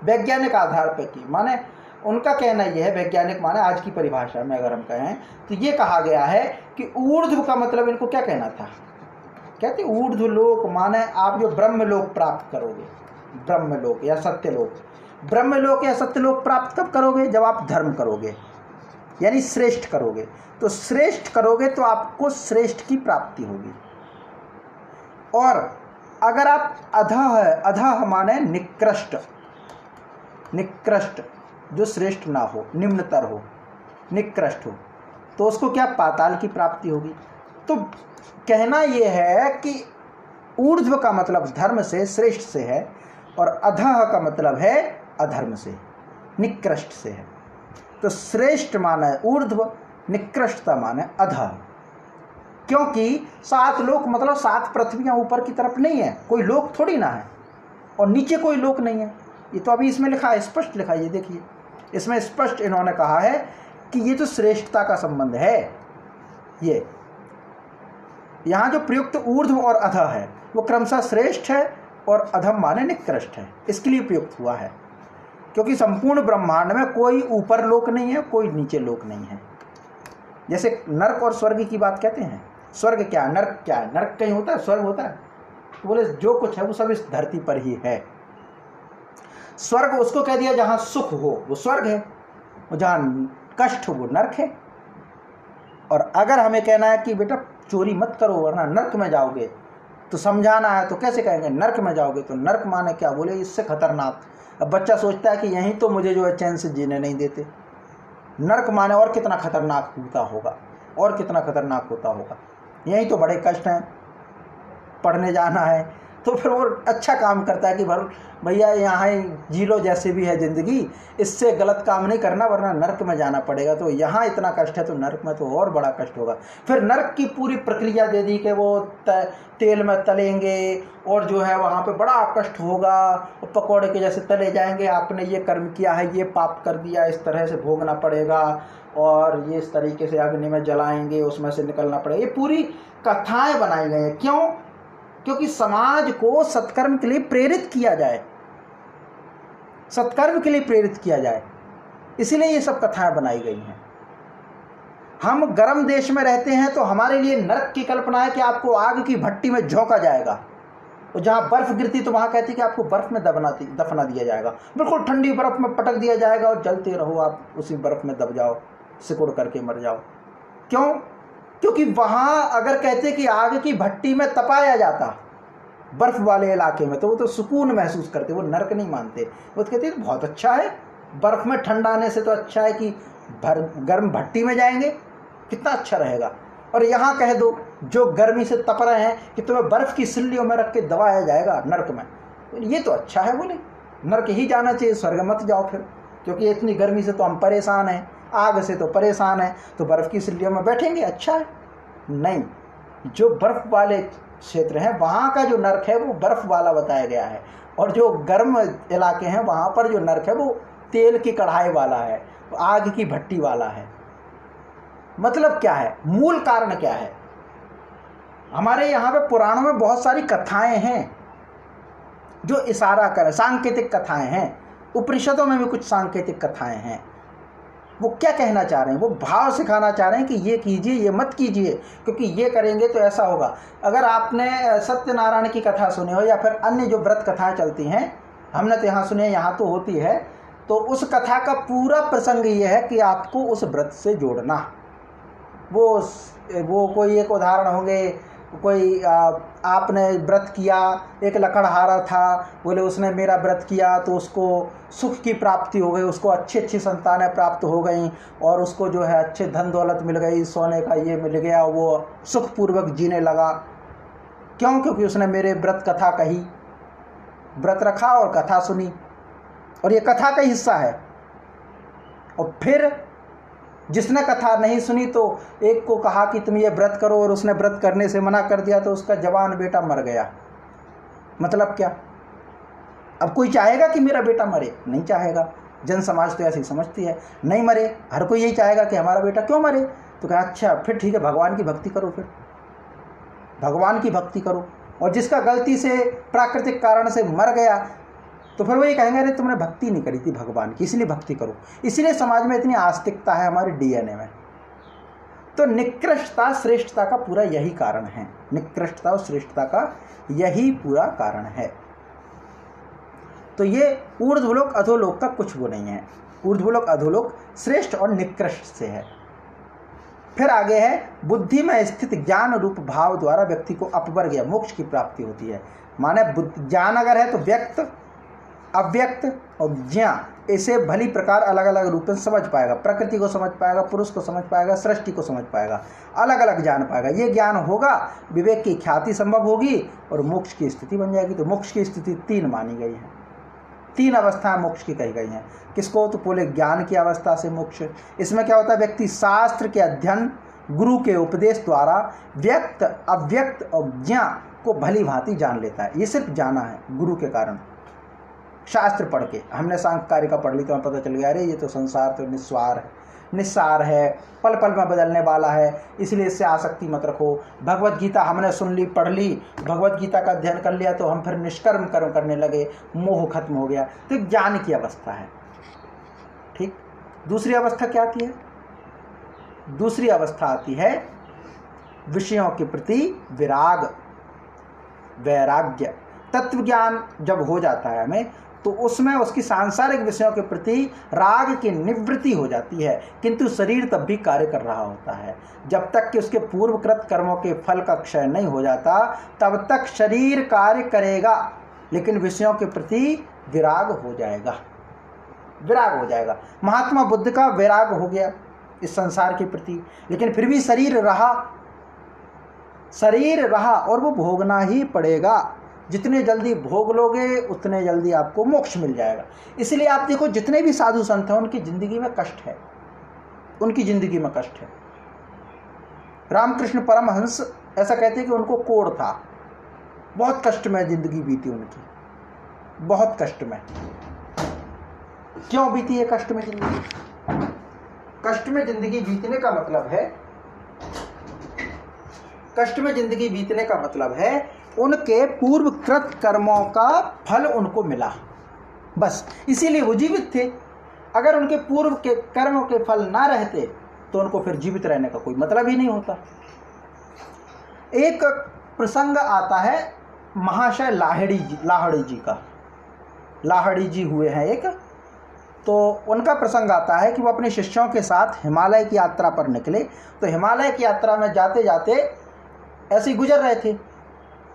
[SPEAKER 1] वैज्ञानिक आधार पर की। माने उनका कहना ये है, वैज्ञानिक माने आज की परिभाषा में अगर हम कहें तो ये कहा गया है कि ऊर्ध्व का मतलब इनको क्या कहना था? कहते ऊर्ध्वलोक माने आप जो ब्रह्मलोक प्राप्त करोगे, ब्रह्मलोक या सत्यलोक। ब्रह्मलोक या सत्यलोक प्राप्त कब करोगे? जब आप धर्म करोगे, यानी श्रेष्ठ करोगे। तो श्रेष्ठ करोगे तो आपको श्रेष्ठ की प्राप्ति होगी। और अगर आप अधः है, अधः माने निकृष्ट, निकृष्ट जो श्रेष्ठ ना हो, निम्नतर हो, निकृष्ट हो, तो उसको क्या? पाताल की प्राप्ति होगी। तो कहना यह है कि ऊर्ध्व का मतलब धर्म से, श्रेष्ठ से है, और अधः का मतलब है अधर्म से, निकृष्ट से है। तो श्रेष्ठ माने ऊर्ध्व, निकृष्टता माने अधः। क्योंकि 7 लोक मतलब 7 पृथ्वियाँ ऊपर की तरफ नहीं है, कोई लोक थोड़ी ना है, और नीचे कोई लोक नहीं है। ये तो अभी इसमें लिखा है, स्पष्ट लिखा है, ये देखिए इसमें स्पष्ट इन्होंने कहा है कि ये तो श्रेष्ठता का संबंध है। ये यहाँ जो प्रयुक्त ऊर्ध्व और अधः है वो क्रमशः श्रेष्ठ है और अधम माने निकृष्ट है, इसके लिए प्रयुक्त हुआ है। क्योंकि संपूर्ण ब्रह्मांड में कोई ऊपर लोक नहीं है, कोई नीचे लोक नहीं है। जैसे नरक और स्वर्ग की बात कहते हैं, स्वर्ग क्या है, नरक क्या है? नरक कहीं होता है, स्वर्ग होता है? तो बोले जो कुछ है वो सब इस धरती पर ही है। स्वर्ग उसको कह दिया जहाँ सुख हो वो स्वर्ग है, और जहाँ कष्ट हो वो नरक है। और अगर हमें कहना है कि बेटा चोरी मत करो वरना नरक में जाओगे, तो समझाना है तो कैसे कहेंगे? नरक में जाओगे। तो नरक माने क्या? बोले इससे खतरनाक। अब बच्चा सोचता है कि यहीं तो मुझे जो है चैन से जीने नहीं देते। नरक माने और कितना खतरनाक होता होगा, और कितना खतरनाक होता होगा। यहीं तो बड़े कष्ट हैं, पढ़ने जाना है, तो फिर वो अच्छा काम करता है कि भैया यहाँ जी लो जैसे भी है ज़िंदगी, इससे गलत काम नहीं करना वरना नरक में जाना पड़ेगा। तो यहाँ इतना कष्ट है तो नरक में तो और बड़ा कष्ट होगा। फिर नरक की पूरी प्रक्रिया दे दी कि वो तेल में तलेंगे और जो है वहाँ पे बड़ा कष्ट होगा, और पकौड़े के जैसे तले जाएंगे, आपने ये कर्म किया है, ये पाप कर दिया, इस तरह से भोगना पड़ेगा, और ये इस तरीके से अग्नि में जलाएंगे, उसमें से निकलना पड़ेगा। ये पूरी कथाएँ बनाई गई हैं। क्यों? क्योंकि समाज को सत्कर्म के लिए प्रेरित किया जाए, सत्कर्म के लिए प्रेरित किया जाए, इसीलिए ये सब कथाएं बनाई गई हैं। हम गर्म देश में रहते हैं तो हमारे लिए नरक की कल्पना है कि आपको आग की भट्टी में झोंका जाएगा, और जहाँ बर्फ गिरती तो वहाँ कहती कि आपको बर्फ में दफना दिया जाएगा, बिल्कुल ठंडी बर्फ में पटक दिया जाएगा और जलते रहो, आप उसी बर्फ में दब जाओ, सिकुड़ करके मर जाओ। क्यों? क्योंकि वहाँ अगर कहते कि आग की भट्टी में तपाया जाता बर्फ वाले इलाके में, तो वो तो सुकून महसूस करते, वो नरक नहीं मानते। वो तो कहते बहुत अच्छा है, बर्फ में ठंडा आने से तो अच्छा है कि गर्म भट्टी में जाएंगे, कितना अच्छा रहेगा। और यहाँ कह दो जो गर्मी से तप रहे हैं कि तुम्हें बर्फ की सिल्लियों में रख के दबाया जाएगा नरक में, तो ये तो अच्छा है, बोले नरक ही जाना चाहिए, स्वर्ग मत जाओ फिर, क्योंकि इतनी गर्मी से तो हम परेशान हैं, आग से तो परेशान हैं, तो बर्फ़ की सिल्लियों में बैठेंगे, अच्छा है। नहीं, जो बर्फ़ वाले क्षेत्र हैं वहाँ का जो नरक है वो बर्फ़ वाला बताया गया है, और जो गर्म इलाके हैं वहाँ पर जो नरक है वो तेल की कढ़ाई वाला है, आग की भट्टी वाला है। मतलब क्या है, मूल कारण क्या है? हमारे यहाँ पे पुराणों में बहुत सारी कथाएं हैं जो इशारा करें, सांकेतिक कथाएं हैं, उपनिषदों में भी कुछ सांकेतिक कथाएं हैं। वो क्या कहना चाह रहे हैं? वो भाव सिखाना चाह रहे हैं कि ये कीजिए, ये मत कीजिए, क्योंकि ये करेंगे तो ऐसा होगा। अगर आपने सत्यनारायण की कथा सुनी हो या फिर अन्य जो व्रत कथाएं चलती हैं, हमने तो यहाँ सुने, यहाँ तो होती है, तो उस कथा का पूरा प्रसंग ये है कि आपको उस व्रत से जोड़ना। वो कोई एक उदाहरण होंगे, कोई आपने व्रत किया, एक लकड़हारा था, बोले उसने मेरा व्रत किया तो उसको सुख की प्राप्ति हो गई, उसको अच्छी अच्छी संतानें प्राप्त हो गई, और उसको जो है अच्छे धन दौलत मिल गई, सोने का ये मिल गया, वो सुखपूर्वक जीने लगा। क्यों? क्योंकि उसने मेरे व्रत कथा कही, व्रत रखा और कथा सुनी, और ये कथा का हिस्सा है। और फिर जिसने कथा नहीं सुनी तो एक को कहा कि तुम ये व्रत करो, और उसने व्रत करने से मना कर दिया, तो उसका जवान बेटा मर गया। मतलब क्या? अब कोई चाहेगा कि मेरा बेटा मरे? नहीं चाहेगा। जन समाज तो ऐसी समझती है, नहीं मरे, हर कोई यही चाहेगा कि हमारा बेटा क्यों मरे। तो कहा अच्छा फिर ठीक है, भगवान की भक्ति करो, फिर भगवान की भक्ति करो। और जिसका गलती से प्राकृतिक कारण से मर गया तो फिर वो ये कहेंगे अरे तुमने भक्ति नहीं करी थी भगवान की, इसलिए भक्ति करो। इसलिए समाज में इतनी आस्तिकता है हमारे डीएनए में। तो निकृष्टता श्रेष्ठता का पूरा यही कारण है, निकृष्टता और श्रेष्ठता का यही पूरा कारण है। तो ये ऊर्ध्वलोक अधोलोक का कुछ वो नहीं है, ऊर्ध्वलोक अधोलोक श्रेष्ठ और निकृष्ट से है। फिर आगे है बुद्धि में स्थित ज्ञान रूप भाव द्वारा व्यक्ति को अपवर्ग या मोक्ष की प्राप्ति होती है। माने ज्ञान अगर है तो व्यक्त, अव्यक्त और ज्ञान, इसे भली प्रकार अलग अलग रूप में समझ पाएगा, प्रकृति को समझ पाएगा, पुरुष को समझ पाएगा, सृष्टि को समझ पाएगा, अलग अलग जान पाएगा। ये ज्ञान होगा, विवेक की ख्याति संभव होगी और मोक्ष की स्थिति बन जाएगी। तो मोक्ष की स्थिति 3 मानी गई है, 3 अवस्थाएं मोक्ष की कही गई हैं। किसको? तो बोले ज्ञान की अवस्था से मोक्ष। इसमें क्या होता है? व्यक्ति शास्त्र के अध्ययन, गुरु के उपदेश द्वारा व्यक्त, अव्यक्त और ज्ञान को भली भांति जान लेता है। ये सिर्फ जाना है गुरु के कारण। शास्त्र पढ़ के, हमने सांख्यकारिका पढ़ ली तो हमें पता चल गया अरे ये तो संसार तो निस्सार है, पल पल में बदलने वाला है, इसलिए इससे आसक्ति मत रखो। भगवत गीता हमने सुन ली, पढ़ ली, भगवत गीता का अध्ययन कर लिया तो हम फिर निष्कर्म कर्म करने लगे, मोह खत्म हो गया। तो ज्ञान की अवस्था है। ठीक। दूसरी अवस्था क्या आती है? दूसरी अवस्था आती है विषयों के प्रति विराग, वैराग्य। तत्व ज्ञान जब हो जाता है हमें तो उसमें उसकी सांसारिक विषयों के प्रति राग की निवृत्ति हो जाती है, किंतु शरीर तब भी कार्य कर रहा होता है। जब तक कि उसके पूर्वकृत कर्मों के फल का क्षय नहीं हो जाता तब तक शरीर कार्य करेगा, लेकिन विषयों के प्रति विराग हो जाएगा, विराग हो जाएगा। महात्मा बुद्ध का विराग हो गया इस संसार के प्रति, लेकिन फिर भी शरीर रहा और वो भोगना ही पड़ेगा। जितने जल्दी भोग लोगे उतने जल्दी आपको मोक्ष मिल जाएगा। इसलिए आप देखो जितने भी साधु संत हैं उनकी जिंदगी में कष्ट है, उनकी जिंदगी में कष्ट है। रामकृष्ण परमहंस ऐसा कहते हैं कि उनको कोढ़ था, बहुत कष्ट में जिंदगी बीती उनकी, बहुत कष्ट में। क्यों बीती है कष्ट में जिंदगी? कष्ट में जिंदगी बीतने का मतलब है, कष्ट में जिंदगी बीतने का मतलब है उनके पूर्वकृत कर्मों का फल उनको मिला, बस इसीलिए वो जीवित थे। अगर उनके पूर्व के कर्मों के फल ना रहते तो उनको फिर जीवित रहने का कोई मतलब ही नहीं होता। एक प्रसंग आता है महाशय लाहिड़ी जी का। लाहिड़ी जी हुए हैं एक, तो उनका प्रसंग आता है कि वो अपने शिष्यों के साथ हिमालय की यात्रा पर निकले। तो हिमालय की यात्रा में जाते जाते ऐसे ही गुजर रहे थे,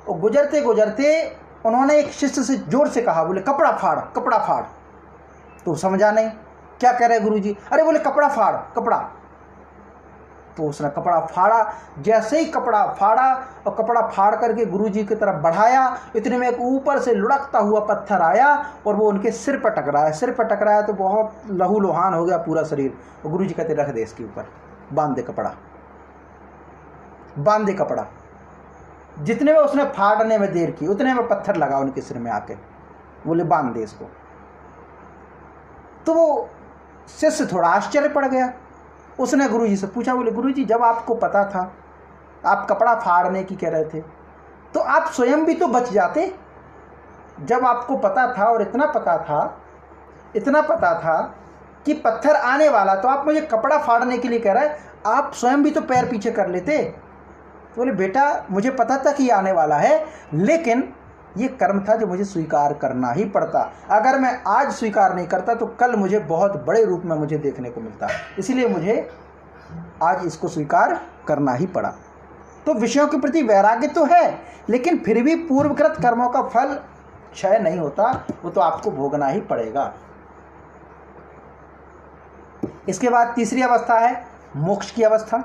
[SPEAKER 1] और गुजरते गुजरते उन्होंने एक शिष्य से जोर से कहा, बोले कपड़ा फाड़ कपड़ा फाड़। तो समझा नहीं क्या कह रहे गुरुजी, अरे बोले कपड़ा फाड़ कपड़ा। तो उसने कपड़ा फाड़ा, जैसे ही कपड़ा फाड़ा और कपड़ा फाड़ करके गुरुजी की तरफ बढ़ाया, इतने में एक ऊपर से लुढ़कता हुआ पत्थर आया और वो उनके सिर पर टकराया। सिर पर टकराया तो बहुत लहू लुहान हो गया पूरा शरीर। और गुरुजी कहते रख दे इसके ऊपर, बांध दे कपड़ा, बांध दे कपड़ा। जितने में उसने फाड़ने में देर की उतने में पत्थर लगा उनके सिर में आके, बोले बांध दे इसको। तो वो शिष्य थोड़ा आश्चर्य पड़ गया। उसने गुरुजी से पूछा, बोले गुरुजी जब आपको पता था, आप कपड़ा फाड़ने की कह रहे थे, तो आप स्वयं भी तो बच जाते। जब आपको पता था और इतना पता था कि पत्थर आने वाला, तो आप मुझे कपड़ा फाड़ने के लिए कह रहे हैं, आप स्वयं भी तो पैर पीछे कर लेते। तो बोले बेटा मुझे पता था कि आने वाला है, लेकिन ये कर्म था जो मुझे स्वीकार करना ही पड़ता। अगर मैं आज स्वीकार नहीं करता तो कल मुझे बहुत बड़े रूप में मुझे देखने को मिलता, इसीलिए मुझे आज इसको स्वीकार करना ही पड़ा। तो विषयों के प्रति वैराग्य तो है, लेकिन फिर भी पूर्वकृत कर्मों का फल क्षय नहीं होता, वो तो आपको भोगना ही पड़ेगा। इसके बाद तीसरी अवस्था है मोक्ष की अवस्था।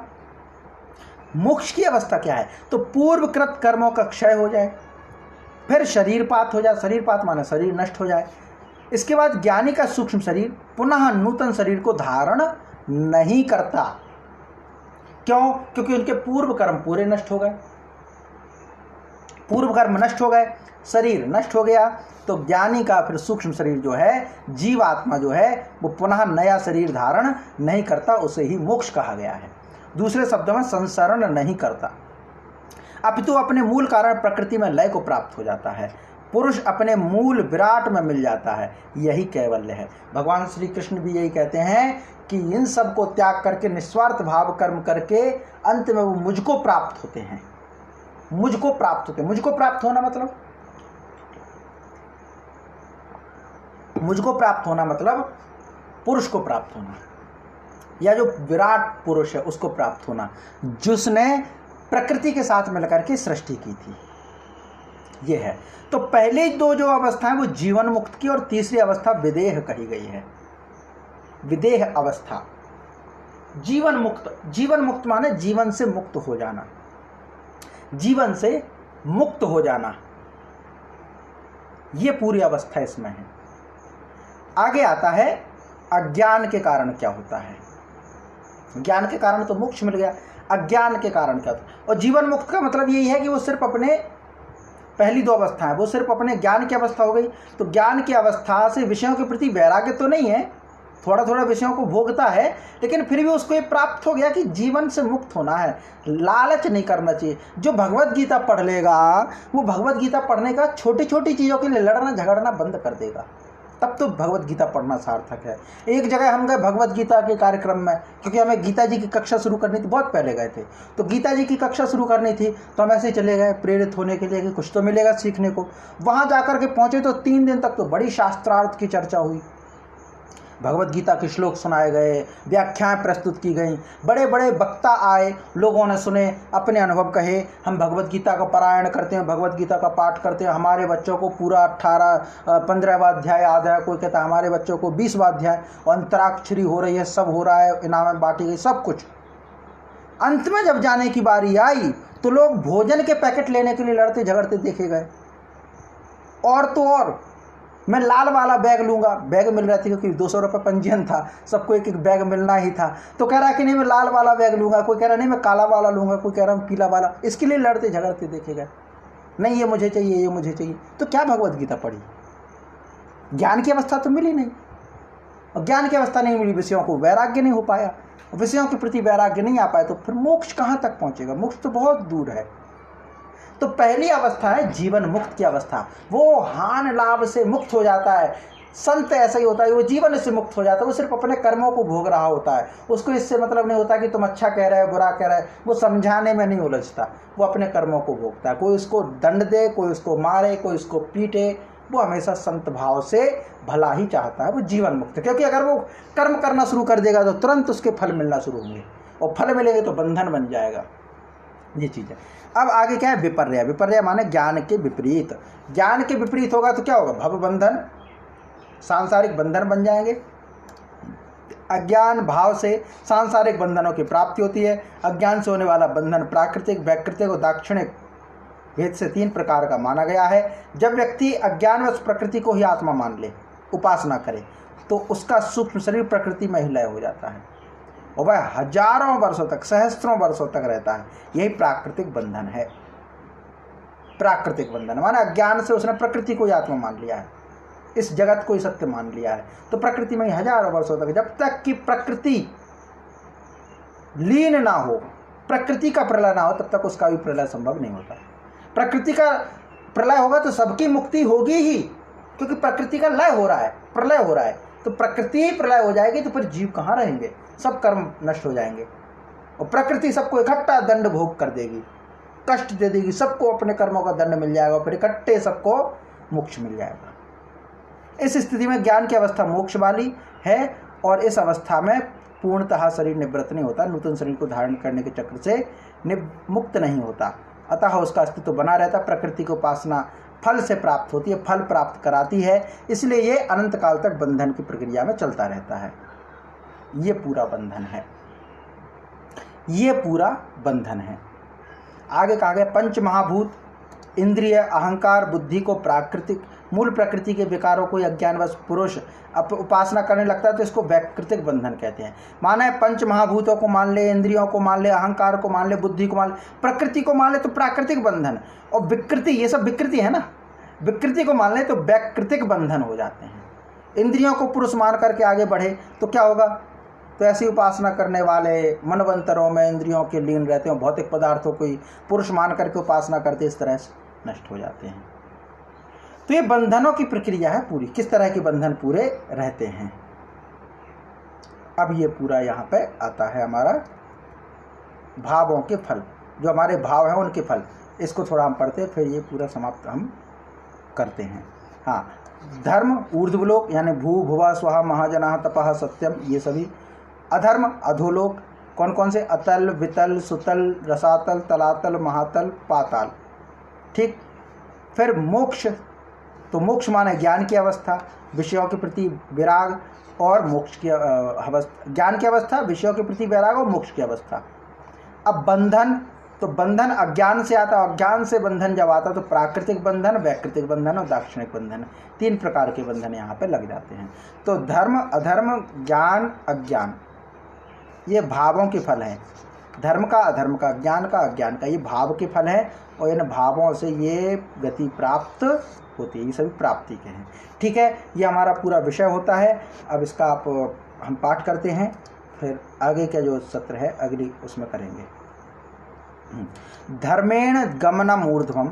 [SPEAKER 1] मोक्ष की अवस्था क्या है? तो पूर्वकृत कर्मों का क्षय हो जाए, फिर शरीरपात हो जाए। शरीरपात माने शरीर नष्ट हो जाए। इसके बाद ज्ञानी का सूक्ष्म शरीर पुनः नूतन शरीर को धारण नहीं करता। क्यों? क्योंकि उनके पूर्व कर्म पूरे नष्ट हो गए। पूर्व कर्म नष्ट हो गए, शरीर नष्ट हो गया, तो ज्ञानी का फिर सूक्ष्म शरीर जो है, जीवात्मा जो है, वो पुनः नया शरीर धारण नहीं करता। उसे ही मोक्ष कहा गया है। दूसरे शब्दों में संसरण नहीं करता, अपितु अपने मूल कारण प्रकृति में लय को प्राप्त हो जाता है। पुरुष अपने मूल विराट में मिल जाता है, यही कैवल्य है। भगवान श्री कृष्ण भी यही कहते हैं कि इन सब को त्याग करके निस्वार्थ भाव कर्म करके अंत में वो मुझको प्राप्त होते हैं। मुझको प्राप्त होते हैं। मुझको प्राप्त होना मतलब, मुझको प्राप्त होना मतलब पुरुष को प्राप्त होना, या जो विराट पुरुष है उसको प्राप्त होना, जिसने प्रकृति के साथ मिलकर के सृष्टि की थी। ये है। तो पहले दो जो अवस्था है वो जीवन मुक्त की, और तीसरी अवस्था विदेह कही गई है। विदेह अवस्था, जीवन मुक्त। जीवन मुक्त माने जीवन से मुक्त हो जाना, जीवन से मुक्त हो जाना, ये पूरी अवस्था इसमें है। आगे आता है अज्ञान के कारण क्या होता है। ज्ञान के कारण तो मोक्ष मिल गया, अज्ञान के कारण क्या होता है। और जीवन मुक्त का मतलब यही है कि वो सिर्फ अपने, पहली दो अवस्था है वो सिर्फ अपने ज्ञान की अवस्था हो गई। तो ज्ञान की अवस्था से विषयों के प्रति वैराग्य तो नहीं है, थोड़ा थोड़ा विषयों को भोगता है, लेकिन फिर भी उसको ये प्राप्त हो गया कि जीवन से मुक्त होना है, लालच नहीं करना चाहिए। जो भगवत गीता पढ़ लेगा वो भगवत गीता पढ़ने का छोटी छोटी चीज़ों के लिए लड़ना झगड़ना बंद कर देगा, तब तो भगवत गीता पढ़ना सार्थक है। एक जगह हम गए भगवत गीता के कार्यक्रम में, क्योंकि हमें गीता जी की कक्षा शुरू करनी थी, बहुत पहले गए थे, तो गीता जी की कक्षा शुरू करनी थी, तो हम ऐसे ही चले गए प्रेरित होने के लिए कि कुछ तो मिलेगा सीखने को। वहाँ जाकर के पहुँचे तो 3 दिन तक तो बड़ी शास्त्रार्थ की चर्चा हुई, भगवत गीता के श्लोक सुनाए गए, व्याख्याएं प्रस्तुत की गई, बड़े बड़े वक्ता आए, लोगों ने सुने, अपने अनुभव कहे। हम भगवत गीता का पारायण करते हैं, भगवत गीता का पाठ करते हैं, हमारे बच्चों को पूरा 15वां अध्याय याद है, कोई कहता है हमारे बच्चों को 20वां अध्याय, अंतराक्षरी हो रही है, सब हो रहा है, इनामें बांटी गई, सब कुछ। अंत में जब जाने की बारी आई तो लोग भोजन के पैकेट लेने के लिए लड़ते झगड़ते देखे गए। और तो और मैं लाल वाला बैग लूँगा, बैग मिल रहा था क्योंकि 200 रुपये पंजीयन था, सबको एक एक बैग मिलना ही था, तो कह रहा कि नहीं मैं लाल वाला बैग लूँगा, कोई कह रहा नहीं मैं काला वाला लूँगा, कोई कह रहा हूँ पीला वाला, इसके लिए लड़ते झगड़ते देखे गए। नहीं ये मुझे चाहिए, ये मुझे चाहिए, तो क्या भगवत गीता पढ़ी? ज्ञान की अवस्था तो मिली नहीं, और ज्ञान की अवस्था नहीं मिली, विषयों को वैराग्य नहीं हो पाया, विषयों के प्रति वैराग्य नहीं आ पाया, तो फिर मोक्ष कहाँ तक पहुँचेगा? मोक्ष तो बहुत दूर है। तो पहली अवस्था है जीवन मुक्त की अवस्था, वो हान लाभ से मुक्त हो जाता है। संत ऐसा ही होता है, वो जीवन से मुक्त हो जाता है, वो सिर्फ अपने कर्मों को भोग रहा होता है, उसको इससे मतलब नहीं होता कि तुम अच्छा कह रहे हो बुरा कह रहे हो, वो समझाने में नहीं उलझता, वो अपने कर्मों को भोगता है। कोई उसको दंड दे, कोई उसको मारे, कोई उसको पीटे, वो हमेशा संत भाव से भला ही चाहता है, वो जीवन मुक्त है। क्योंकि अगर वो कर्म करना शुरू कर देगा तो तुरंत उसके फल मिलना शुरू होंगे, और फल मिलेंगे तो बंधन बन जाएगा। ये चीज़ है। अब आगे क्या है, विपर्य। विपर्य माने ज्ञान के विपरीत। ज्ञान के विपरीत होगा तो क्या होगा, भव बंधन, सांसारिक बंधन बन जाएंगे। अज्ञान भाव से सांसारिक बंधनों की प्राप्ति होती है। अज्ञान से होने वाला बंधन प्राकृतिक, वैकृतिक और दाक्षिणिक भेद से 3 प्रकार का माना गया है। जब व्यक्ति अज्ञानवश प्रकृति को ही आत्मा मान ले, उपासना करे, तो उसका सूक्ष्म शरीर प्रकृति में ही लय हो जाता है और वह हजारों वर्षों तक, सहस्त्रों वर्षों तक रहता है। यही प्राकृतिक बंधन है। प्राकृतिक बंधन माना अज्ञान से उसने प्रकृति को ही आत्मा मान लिया है, इस जगत को ही सत्य मान लिया है, तो प्रकृति में ही हजारों वर्षों तक, जब तक कि प्रकृति लीन ना हो, प्रकृति का प्रलय ना हो, तब तक उसका भी प्रलय संभव नहीं होता। प्रकृति का प्रलय होगा तो सबकी मुक्ति होगी ही, क्योंकि प्रकृति का लय हो रहा है, प्रलय हो रहा है, तो प्रकृति ही प्रलय हो जाएगी तो फिर जीव कहाँ रहेंगे, सब कर्म नष्ट हो जाएंगे और प्रकृति सबको इकट्ठा दंड भोग कर देगी, कष्ट दे देगी, सबको अपने कर्मों का दंड मिल जाएगा, फिर इकट्ठे सबको मोक्ष मिल जाएगा। इस स्थिति में ज्ञान की अवस्था मोक्ष वाली है और इस अवस्था में पूर्णतः शरीर निवृत्त नहीं होता, नूतन शरीर को धारण करने के चक्र से मुक्त नहीं होता, अतः उसका अस्तित्व बना रहता। प्रकृति की उपासना फल से प्राप्त होती है, फल प्राप्त कराती है, इसलिए ये अनंत काल तक बंधन की प्रक्रिया में चलता रहता है। ये पूरा बंधन है, ये पूरा बंधन है। आगे कहा गया पंच महाभूत, इंद्रिय, अहंकार, बुद्धि को प्राकृतिक मूल प्रकृति के विकारों को अज्ञानवश पुरुष उपासना करने लगता है तो इसको वैकृतिक बंधन कहते हैं। माना है पंच महाभूतों को मान ले, इंद्रियों को मान ले, अहंकार को मान ले, बुद्धि को मान ले, प्रकृति को मान ले तो प्राकृतिक बंधन, और विकृति, ये सब विकृति है ना, विकृति को मान ले तो वैकृतिक बंधन हो जाते हैं। इंद्रियों को पुरुष मान करके आगे बढ़े तो क्या होगा, तो ऐसी उपासना करने वाले मनवंतरों में इंद्रियों के लीन रहते हैं, भौतिक पदार्थों को ही पुरुष मान करके उपासना करते, इस तरह से नष्ट हो जाते हैं। तो ये बंधनों की प्रक्रिया है पूरी, किस तरह के बंधन पूरे रहते हैं। अब ये पूरा यहाँ पे आता है हमारा भावों के फल, जो हमारे भाव हैं उनके फल, इसको थोड़ा हम पढ़ते हैं, फिर ये पूरा समाप्त हम करते हैं। हाँ, धर्म ऊर्ध्वलोक यानी भू भुवा स्वाहा महाजना तपः सत्यम, ये सभी। अधर्म अधोलोक, कौन कौन से, अतल, वितल, सुतल, रसातल, तलातल, महातल, पाताल। ठीक। फिर मोक्ष, तो मोक्ष माने ज्ञान की अवस्था, विषयों के प्रति विराग और मोक्ष की अवस्था, ज्ञान की अवस्था, विषयों के प्रति वैराग और मोक्ष की अवस्था। अब बंधन, तो बंधन अज्ञान से आता, अज्ञान से बंधन जब आता तो प्राकृतिक बंधन, वैकृतिक बंधन और दाक्षिणिक बंधन, 3 प्रकार के बंधन यहाँ पे लग जाते हैं। तो धर्म, अधर्म, ज्ञान, अज्ञान, ये भावों के फल हैं। धर्म का, अधर्म का, ज्ञान का, अज्ञान का, ये भाव के फल हैं और इन भावों से ये गति प्राप्त होती है, ये सभी प्राप्ति के हैं। ठीक है, ये हमारा पूरा विषय होता है। अब इसका हम पाठ करते हैं, फिर आगे का जो सत्र है अगली उसमें करेंगे। धर्मेण गमनम ऊर्ध्वम,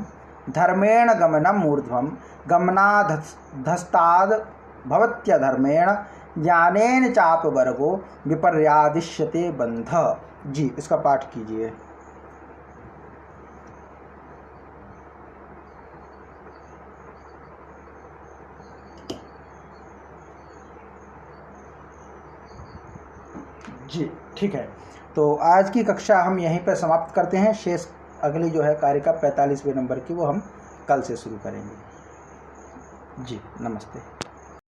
[SPEAKER 1] धर्मेण गमनम ऊर्ध्वम, गमनाधस्ताद भवत्यधर्मेण, ज्ञानेन चाप वर्गो विपर्यादिश्यते बंध। जी, इसका पाठ कीजिए। जी ठीक है, तो आज की कक्षा हम यहीं पर समाप्त करते हैं। शेष अगली जो है कार्य का 45वें नंबर की, वो हम कल से शुरू करेंगे। जी नमस्ते।